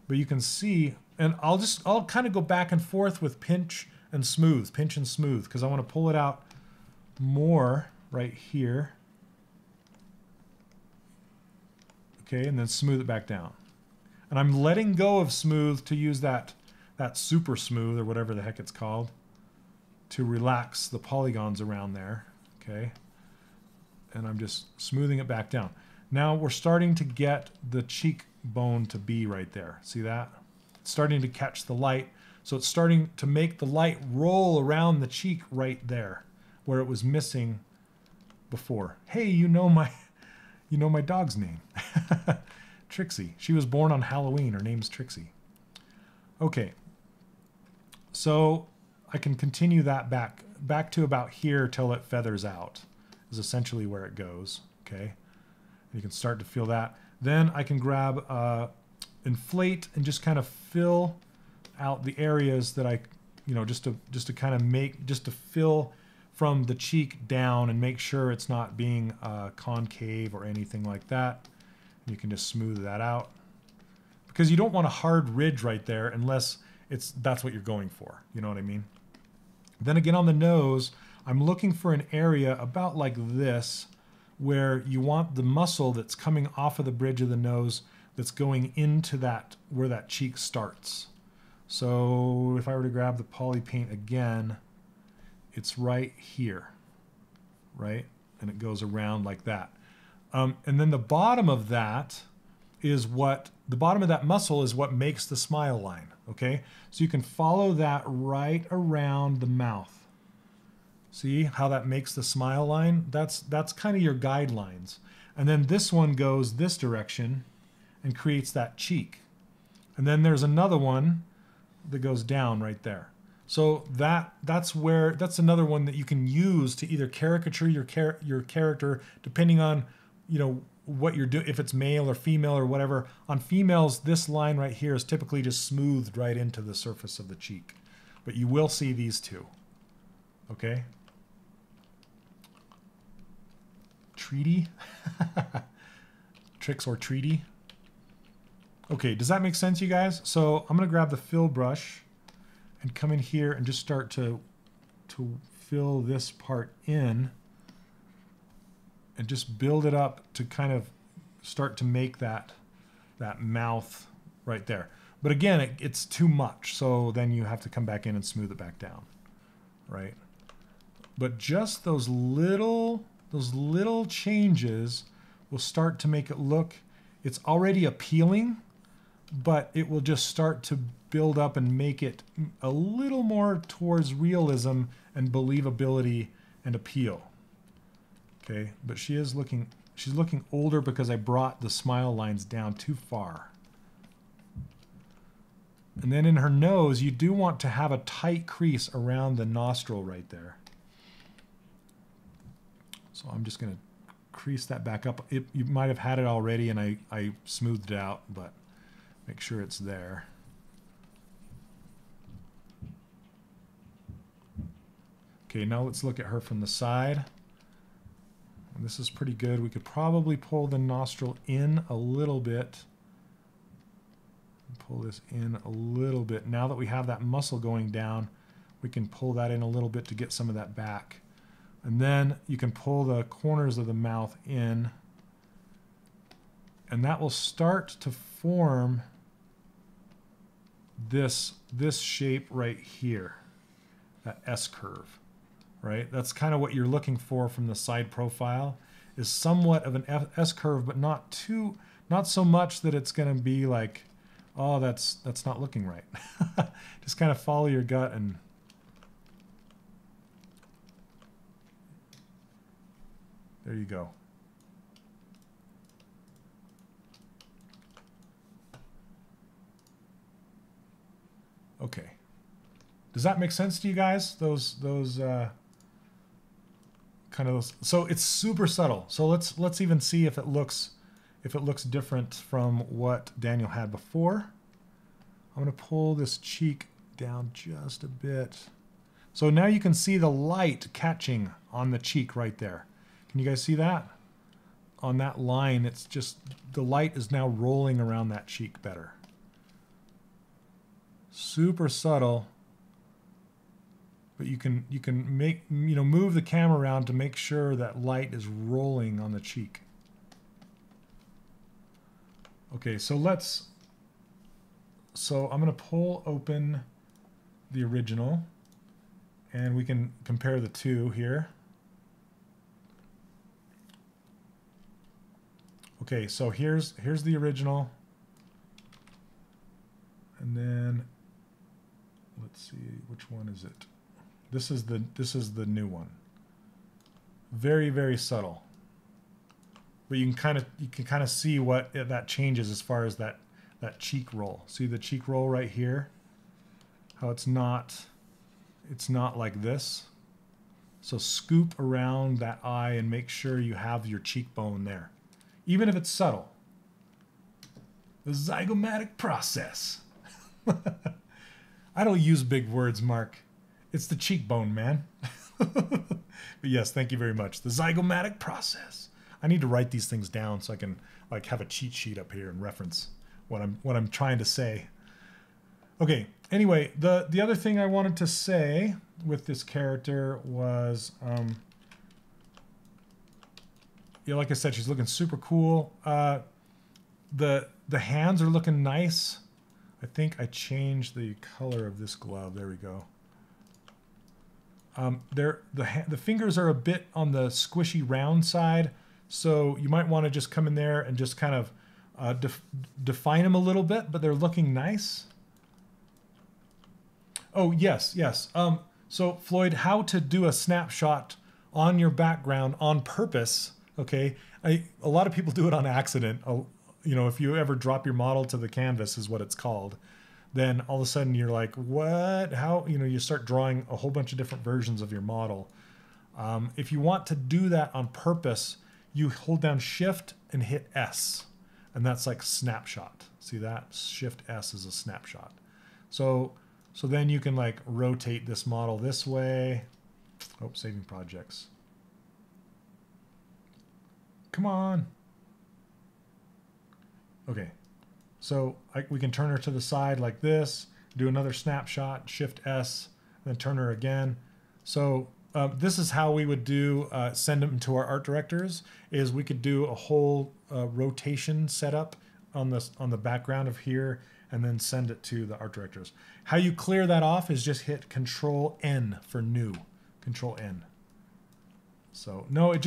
But you can see, and I'll kind of go back and forth with pinch and smooth, because I want to pull it out more right here. Okay, and then smooth it back down. And I'm letting go of smooth to use that super smooth, or whatever the heck it's called, to relax the polygons around there, okay? And I'm just smoothing it back down. Now we're starting to get the cheekbone to be right there. See that? It's starting to catch the light. So it's starting to make the light roll around the cheek right there where it was missing before. Hey, you know my dog's name. Trixie. She was born on Halloween. Her name's Trixie. Okay. So I can continue that back to about here till it feathers out, is essentially where it goes, okay? You can start to feel that. Then I can grab inflate and just kind of fill out the areas that I, just to kind of just to fill from the cheek down and make sure it's not being concave or anything like that. And you can just smooth that out, because you don't want a hard ridge right there unless that's what you're going for. You know what I mean? Then again, on the nose, I'm looking for an area about like this, where you want the muscle that's coming off of the bridge of the nose that's going into that, where that cheek starts. So if I were to grab the poly paint again, it's right here, right? And it goes around like that. And then the bottom of that muscle is what makes the smile line, okay? So you can follow that right around the mouth. See how that makes the smile line? That's kind of your guidelines. And then this one goes this direction and creates that cheek. And then there's another one that goes down right there. So that's another one that you can use to either caricature your character, depending on, what you're doing, if it's male or female or whatever. On females, this line right here is typically just smoothed right into the surface of the cheek. But you will see these two, okay? Treaty? Tricks or treaty? Okay, does that make sense, you guys? So I'm gonna grab the fill brush and come in here and just start to fill this part in and just build it up to kind of start to make that mouth right there. But again, it's too much, so then you have to come back in and smooth it back down, right? But just those little changes will start to make it look, it's already appealing, but it will just start to build up and make it a little more towards realism and believability and appeal. Okay, but she's looking older because I brought the smile lines down too far. And then in her nose, you do want to have a tight crease around the nostril right there. So I'm just going to crease that back up. You might have had it already and I smoothed it out, but make sure it's there. Okay, now let's look at her from the side. And this is pretty good. We could probably pull the nostril in a little bit. Pull this in a little bit. Now that we have that muscle going down, we can pull that in a little bit to get some of that back. And then you can pull the corners of the mouth in. And that will start to form this shape right here, that S curve, right? That's kind of what you're looking for from the side profile, is somewhat of an S curve, but not so much that it's going to be like, oh, that's not looking right. Just kind of follow your gut and there you go. Okay. Does that make sense to you guys? Those kind of those. So it's super subtle. So let's even see if it looks different from what Daniel had before. I'm going to pull this cheek down just a bit. So now you can see the light catching on the cheek right there. Can you guys see that? On that line, it's just the light is now rolling around that cheek better. Super subtle, but you can make, move the camera around to make sure that light is rolling on the cheek. Okay, so I'm going to pull open the original and we can compare the two here. Okay, so here's the original. And then let's see, which one is it? This is the new one. Very, very subtle. But you can kind of see what that changes as far as that cheek roll. See the cheek roll right here? How it's not like this. So scoop around that eye and make sure you have your cheekbone there. Even if it's subtle. The zygomatic process. I don't use big words, Mark. It's the cheekbone, man. But yes, thank you very much. The zygomatic process. I need to write these things down so I can like have a cheat sheet up here and reference what I'm trying to say. Okay. Anyway, the other thing I wanted to say with this character was, like I said, she's looking super cool. The hands are looking nice. I think I changed the color of this glove. There we go. The fingers are a bit on the squishy round side, so you might want to just come in there and just kind of define them a little bit, but they're looking nice. Oh, yes. So Floyd, how to do a snapshot on your background on purpose, okay? A lot of people do it on accident. If you ever drop your model to the canvas is what it's called, then all of a sudden you're like, what? How? You start drawing a whole bunch of different versions of your model. If you want to do that on purpose, you hold down Shift and hit S, and that's like snapshot. See that? Shift S is a snapshot. So then you can like rotate this model this way. Oh, saving projects. Come on. Okay, so we can turn her to the side like this, do another snapshot, Shift S, then turn her again. So this is how we would do send them to our art directors. Is we could do a whole rotation setup on the background of here, and then send it to the art directors. How you clear that off is just hit Control N for new, Control N. So no, it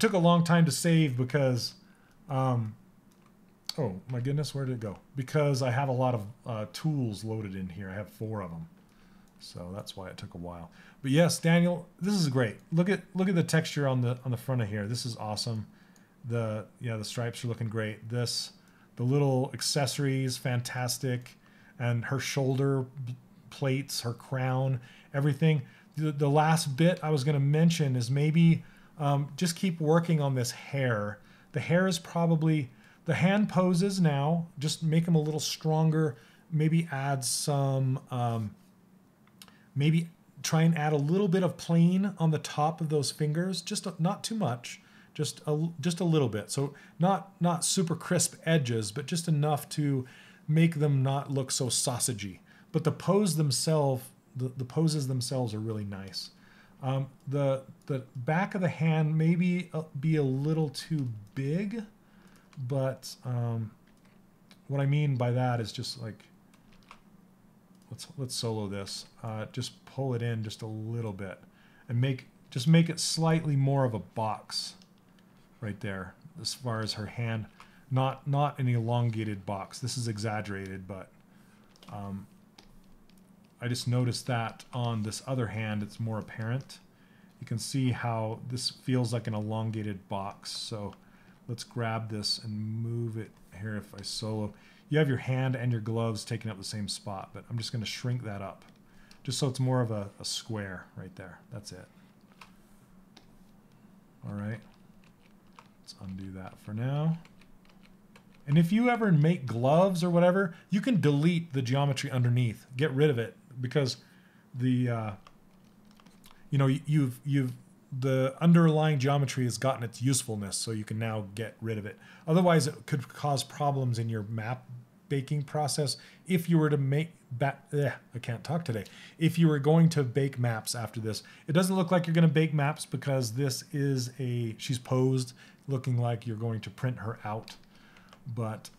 took a long time to save because. Oh my goodness, where did it go? Because I have a lot of tools loaded in here. I have 4 of them. So that's why it took a while. But yes, Daniel, this is great. Look at the texture on the front of here. This is awesome. The stripes are looking great. The little accessories, fantastic. And her shoulder plates, her crown, everything. The last bit I was going to mention is maybe just keep working on this hair. The hair is probably... The hand poses now, just make them a little stronger. Maybe add some, maybe try and add a little bit of plane on the top of those fingers, not too much, just a little bit. So not super crisp edges, but just enough to make them not look so sausagey. But the poses themselves are really nice. The back of the hand maybe be a little too big, but what I mean by that is just like, let's solo this. Just pull it in just a little bit, and make it slightly more of a box, right there. As far as her hand, not an elongated box. This is exaggerated, but I just noticed that on this other hand, it's more apparent. You can see how this feels like an elongated box. So let's grab this and move it here. If I solo, you have your hand and your gloves taking up the same spot, but I'm just going to shrink that up just so it's more of a square right there. That's it. All right. Let's undo that for now. And if you ever make gloves or whatever, you can delete the geometry underneath, get rid of it, because the the underlying geometry has gotten its usefulness, so you can now get rid of it. Otherwise, it could cause problems in your map baking process if you were to make I can't talk today. If you were going to bake maps after this, it doesn't look like you're going to bake maps because this is she's posed looking like you're going to print her out. But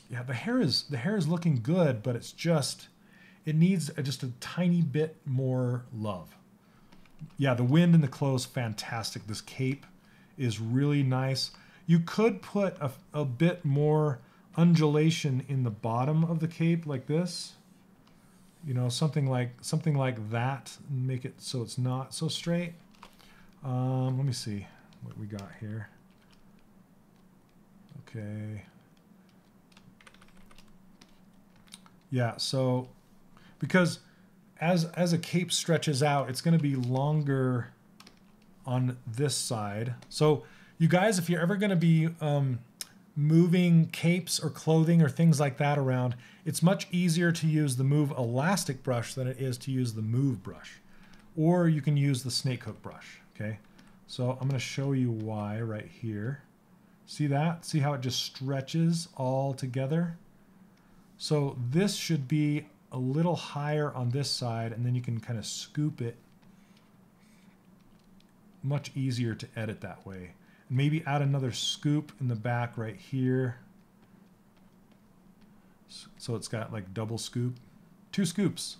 yeah, the hair is looking good, but it needs just a tiny bit more love. Yeah, the wind and the clothes, fantastic. This cape is really nice. You could put a bit more undulation in the bottom of the cape like this. You know, something like that, and make it so it's not so straight. Let me see what we got here. Okay. Yeah, so because as a cape stretches out, it's going to be longer on this side. So you guys, if you're ever going to be moving capes or clothing or things like that around, it's much easier to use the Move Elastic brush than it is to use the Move brush. Or you can use the snake hook brush, okay? So I'm going to show you why right here. See that? See how it just stretches all together? So this should be a little higher on this side, and then you can kind of scoop it. Much easier to edit that way. Maybe add another scoop in the back right here. So it's got like double scoop. 2 scoops.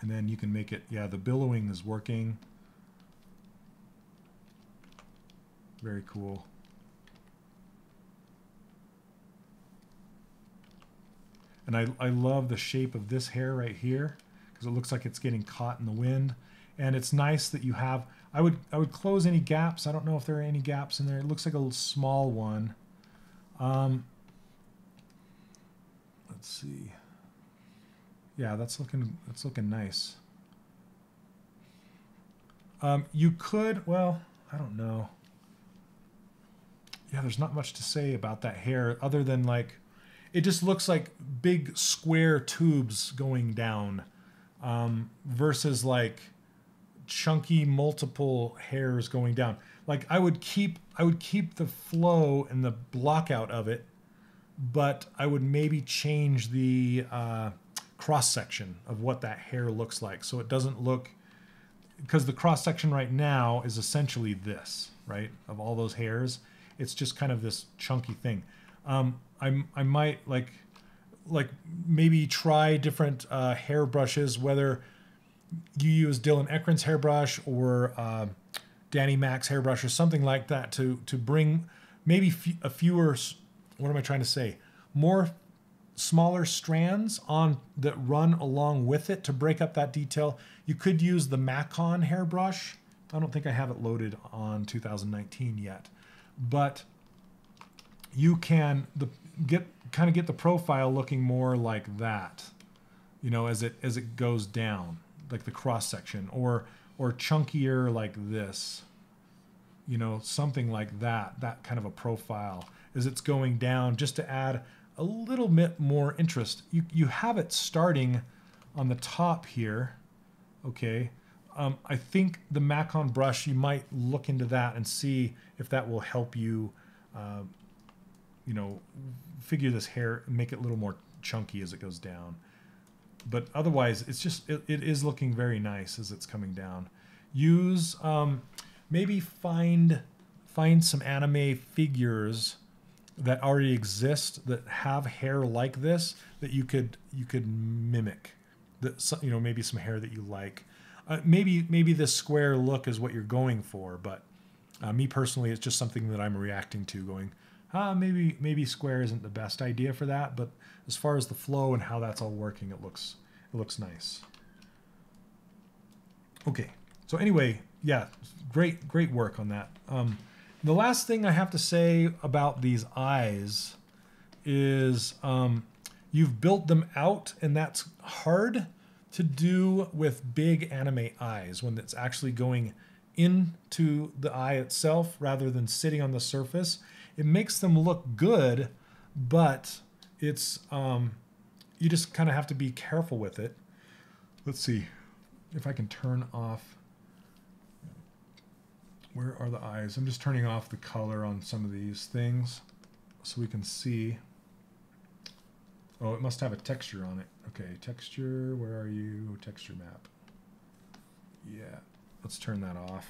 And then you can make it, yeah, the billowing is working. Very cool. And I love the shape of this hair right here, because it looks like it's getting caught in the wind. And it's nice that you have, I would close any gaps. I don't know if there are any gaps in there. It looks like a little small one. Let's see. Yeah, that's looking nice. You could, well, I don't know. Yeah, there's not much to say about that hair other than like, it just looks like big square tubes going down versus like chunky multiple hairs going down. Like I would keep the flow and the block out of it, but I would maybe change the cross section of what that hair looks like, so it doesn't look, because the cross section right now is essentially this, right, of all those hairs. It's just kind of this chunky thing. I might like maybe try different hair brushes, whether you use Dylan Ekron's hairbrush or Danny Mac's hairbrush or something like that to bring maybe a fewer, what am I trying to say? More smaller strands on that run along with it to break up that detail. You could use the Macon hairbrush. I don't think I have it loaded on 2019 yet, but you can get the profile looking more like that, you know, as it goes down, like the cross section, or chunkier like this, you know, something like that kind of a profile as it's going down, just to add a little bit more interest. You have it starting on the top here. Okay. I think the Macon brush, you might look into that and see if that will help you, you know, figure this hair, make it a little more chunky as it goes down. But otherwise, it's just, it is looking very nice as it's coming down. Use, maybe find some anime figures that already exist that have hair like this that you could mimic. That, you know, maybe some hair that you like. Maybe this square look is what you're going for, but me personally, it's just something that I'm reacting to, going, maybe square isn't the best idea for that. But as far as the flow and how that's all working, it looks nice. Okay, so anyway, yeah, great work on that. The last thing I have to say about these eyes is you've built them out, and that's hard to do with big anime eyes when it's actually going into the eye itself rather than sitting on the surface. It makes them look good, but it's you just kind of have to be careful with it. Let's see if I can turn off. Where are the eyes? I'm just turning off the color on some of these things so we can see. Oh, it must have a texture on it. Okay, texture, where are you? Texture map. Yeah, let's turn that off.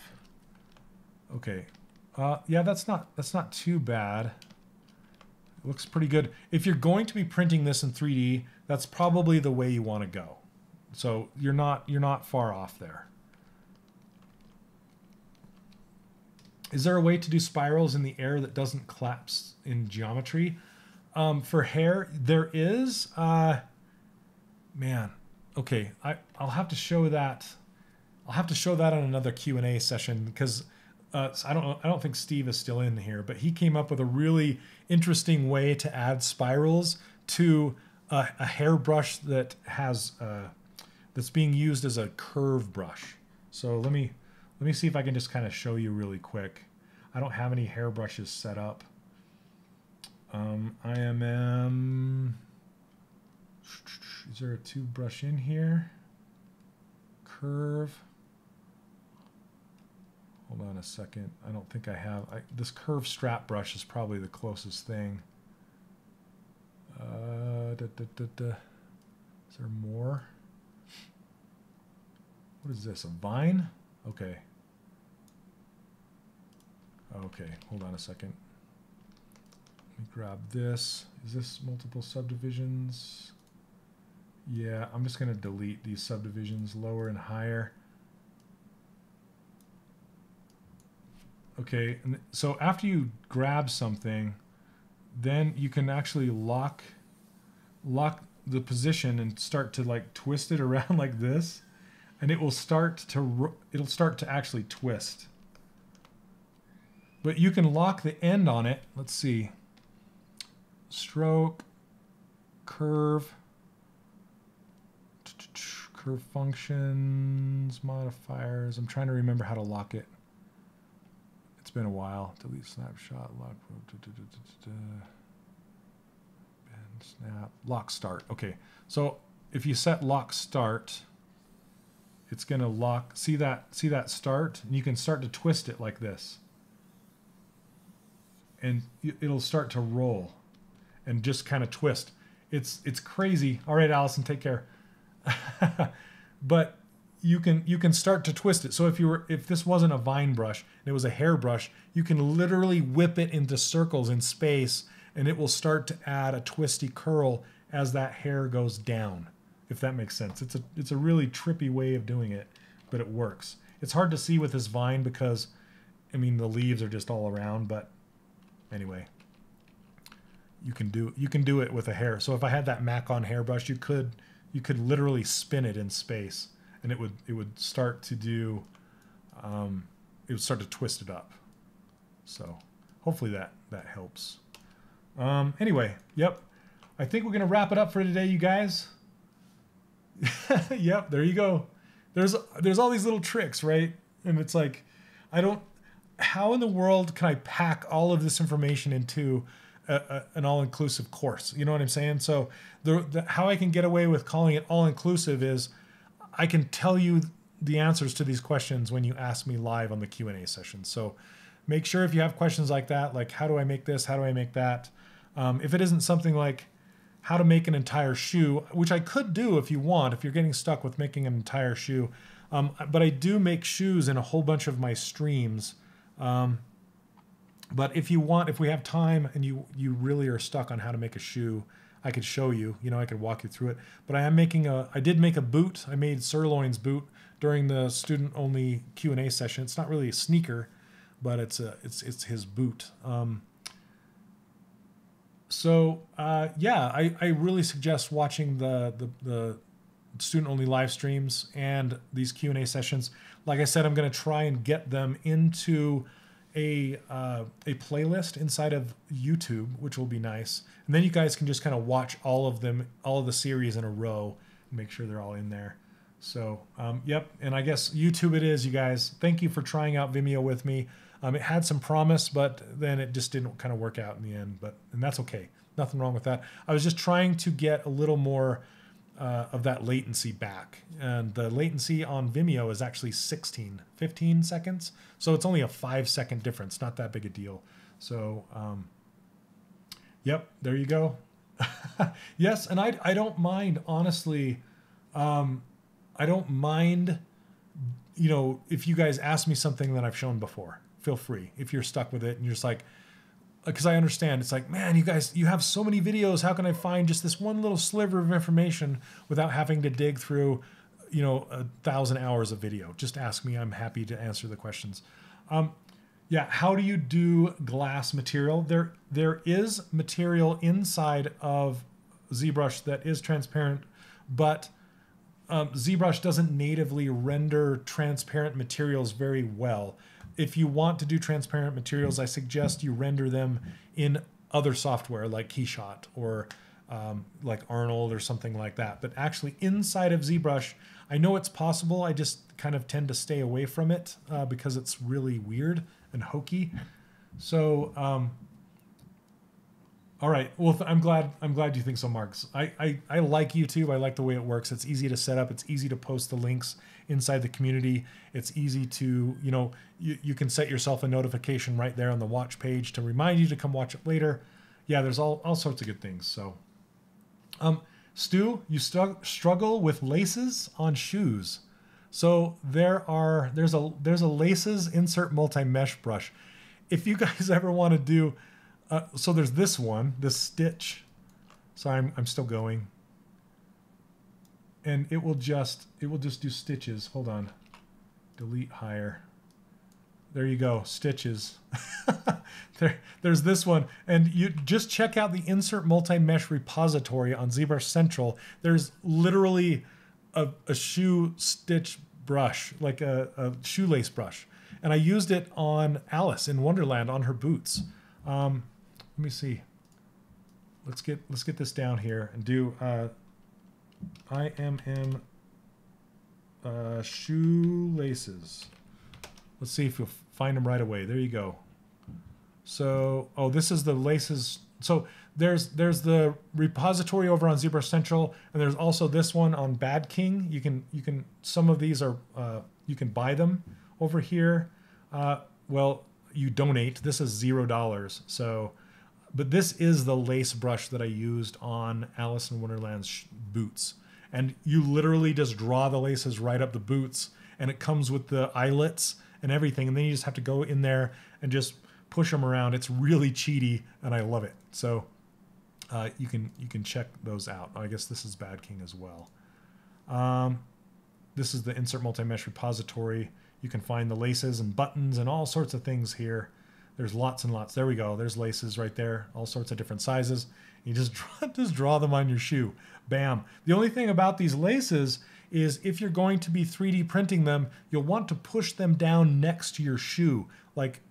Okay. Yeah, that's not too bad. It looks pretty good. If you're going to be printing this in 3D, that's probably the way you want to go. So you're not far off there. Is there a way to do spirals in the air that doesn't collapse in geometry? For hair, there is. Man, okay, I'll have to show that. I'll have to show that on another Q&A session because I don't think Steve is still in here, but he came up with a really interesting way to add spirals to a hairbrush that has that's being used as a curve brush. So let me see if I can just kind of show you really quick. I don't have any hairbrushes set up. IMM. Is there a tube brush in here? Curve. Hold on a second. I don't think I have. This curve strap brush is probably the closest thing. Is there more? What is this? A vine? Okay. Okay, hold on a second. Let me grab this. Is this multiple subdivisions? Yeah, I'm just going to delete these subdivisions, lower and higher. Okay, and so after you grab something, then you can actually lock the position and start to like twist it around like this, and it'll start to actually twist. But you can lock the end on it. Let's see. Stroke, curve, curve functions, modifiers. I'm trying to remember how to lock it. It's been a while. Delete snapshot, lock, bend, snap, lock start. Okay, so if you set lock start, it's gonna lock. See that start, and you can start to twist it like this, and it'll start to roll, and just kind of twist. It's crazy. All right, Allison, take care. But you can start to twist it. So if this wasn't a vine brush and it was a hair brush, you can literally whip it into circles in space, and it will start to add a twisty curl as that hair goes down, if that makes sense. It's a really trippy way of doing it, but it works. It's hard to see with this vine because, I mean, the leaves are just all around, but anyway, you can do it with a hair. So if I had that Macon hairbrush, you could literally spin it in space, and it would start to do, it would start to twist it up. So hopefully that helps. Anyway, yep. I think we're going to wrap it up for today, you guys. Yep, there you go. There's all these little tricks, right? And it's like, how in the world can I pack all of this information into an all-inclusive course. You know what I'm saying? So how I can get away with calling it all-inclusive is I can tell you the answers to these questions when you ask me live on the Q&A session. So make sure if you have questions like that, like how do I make this? How do I make that? If it isn't something like how to make an entire shoe, which I could do if you want, if you're getting stuck with making an entire shoe. But I do make shoes in a whole bunch of my streams. But if you want, if we have time and you really are stuck on how to make a shoe, I could show you, I could walk you through it. But I did make a boot. I made Sirloin's boot during the student only Q&A session. It's not really a sneaker, but it's his boot. I really suggest watching the student-only live streams and these Q&A sessions. Like I said, I'm going to try and get them into a playlist inside of YouTube, which will be nice. And then you guys can just kind of watch all of the series in a row and make sure they're all in there. So, yep. And I guess YouTube it is, you guys. Thank you for trying out Vimeo with me. It had some promise, but then it just didn't kind of work out in the end. And that's okay. Nothing wrong with that. I was just trying to get a little more of that latency back. And the latency on Vimeo is actually 15 seconds. So it's only a 5-second difference. Not that big a deal. So, yep, there you go. Yes, and I don't mind, honestly. I don't mind, if you guys ask me something that I've shown before. Feel free. If you're stuck with it and you're just like, because I understand, it's like, man, you guys, you have so many videos. How can I find just this one little sliver of information without having to dig through, 1,000 hours of video? Just ask me. I'm happy to answer the questions. How do you do glass material? There is material inside of ZBrush that is transparent, but ZBrush doesn't natively render transparent materials very well. If you want to do transparent materials, I suggest you render them in other software like Keyshot or like Arnold or something like that. But actually inside of ZBrush, I know it's possible. I just kind of tend to stay away from it because it's really weird and hokey. So, all right. Well, I'm glad you think so, Marks. I like YouTube. I like the way it works. It's easy to set up. It's easy to post the links inside the community. It's easy to, you can set yourself a notification right there on the watch page to remind you to come watch it later. Yeah, there's all sorts of good things. So, Stu, you struggle with laces on shoes. So there's a laces insert multi-mesh brush. If you guys ever want to do, so there's this stitch. Sorry, I'm still going. And it will just do stitches. Hold on. Delete higher. There you go. Stitches. There's this one. And you just check out the insert multi-mesh repository on ZBrush Central. There's literally a shoe stitch brush, like a shoelace brush. And I used it on Alice in Wonderland on her boots. Let me see. Let's get this down here and do IMM shoelaces. Let's see if you'll find them right away. There you go. So, this is the laces. So there's the repository over on ZBrush Central, and there's also this one on Bad King. You can some of these are you can buy them over here. Well, you donate. This is $0. So, but this is the lace brush that I used on Alice in Wonderland's boots. And you literally just draw the laces right up the boots, and it comes with the eyelets and everything. And then you just have to go in there and just push them around. It's really cheaty, and I love it. So you can check those out. I guess this is Bad King as well. This is the Insert Multi-Mesh repository. You can find the laces and buttons and all sorts of things here. There's lots and lots. There we go. There's laces right there. All sorts of different sizes. You just draw them on your shoe. Bam. The only thing about these laces is if you're going to be 3D printing them, you'll want to push them down next to your shoe. Like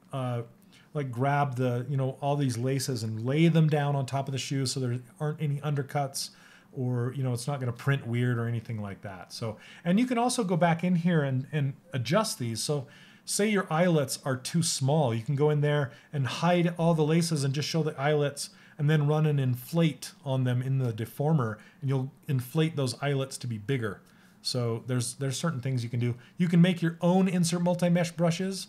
grab the, all these laces and lay them down on top of the shoe so there aren't any undercuts, or, it's not going to print weird or anything like that. So, and you can also go back in here and adjust these. So say your eyelets are too small, you can go in there and hide all the laces and just show the eyelets and then run an inflate on them in the deformer, and you'll inflate those eyelets to be bigger. So there's certain things you can do. You can make your own insert multi-mesh brushes.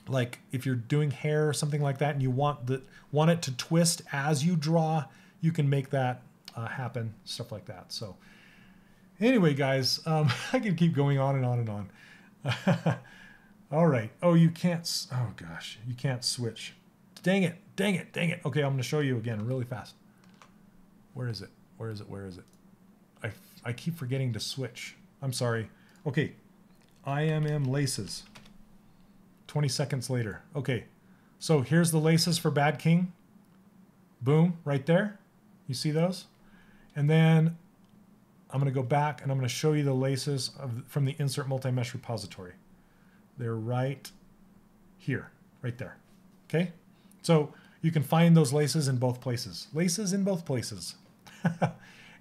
Like if you're doing hair or something like that and you want it to twist as you draw, you can make that happen, stuff like that. So anyway, guys, I can keep going on and on and on. All right. Oh, you can't. Oh, gosh. You can't switch. Dang it. Dang it. Dang it. Okay, I'm going to show you again really fast. Where is it? Where is it? Where is it? I keep forgetting to switch. I'm sorry. Okay. IMM laces. 20 seconds later. Okay. So here's the laces for Bad King. Boom. Right there. You see those? And then I'm going to go back and I'm going to show you the laces from the Insert Multi-Mesh repository. They're right here, right there. Okay? So you can find those laces in both places. Laces in both places.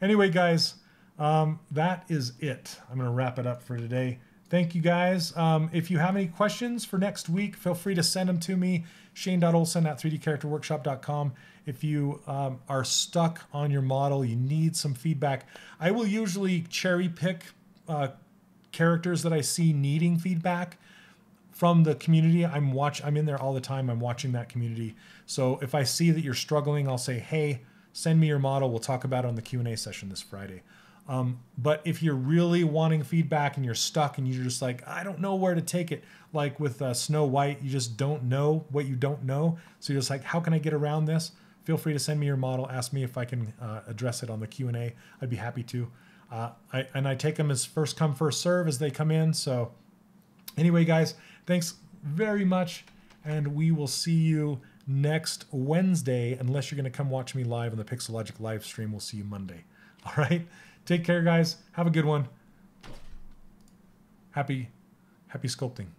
Anyway, guys, that is it. I'm going to wrap it up for today. Thank you, guys. If you have any questions for next week, feel free to send them to me, shane.olson@3dcharacterworkshop.com. If you are stuck on your model, you need some feedback, I will usually cherry pick characters that I see needing feedback from the community. I'm in there all the time. I'm watching that community. So if I see that you're struggling, I'll say, hey, send me your model. We'll talk about it on the Q&A session this Friday. But if you're really wanting feedback and you're stuck and you're just like, I don't know where to take it, like with Snow White, you just don't know what you don't know. So you're just like, how can I get around this? Feel free to send me your model. Ask me if I can address it on the Q&A. I'd be happy to. I take them as first come, first serve as they come in. So anyway, guys, thanks very much. And we will see you next Wednesday. Unless you're going to come watch me live on the Pixelogic live stream, we'll see you Monday. All right. Take care, guys. Have a good one. Happy sculpting.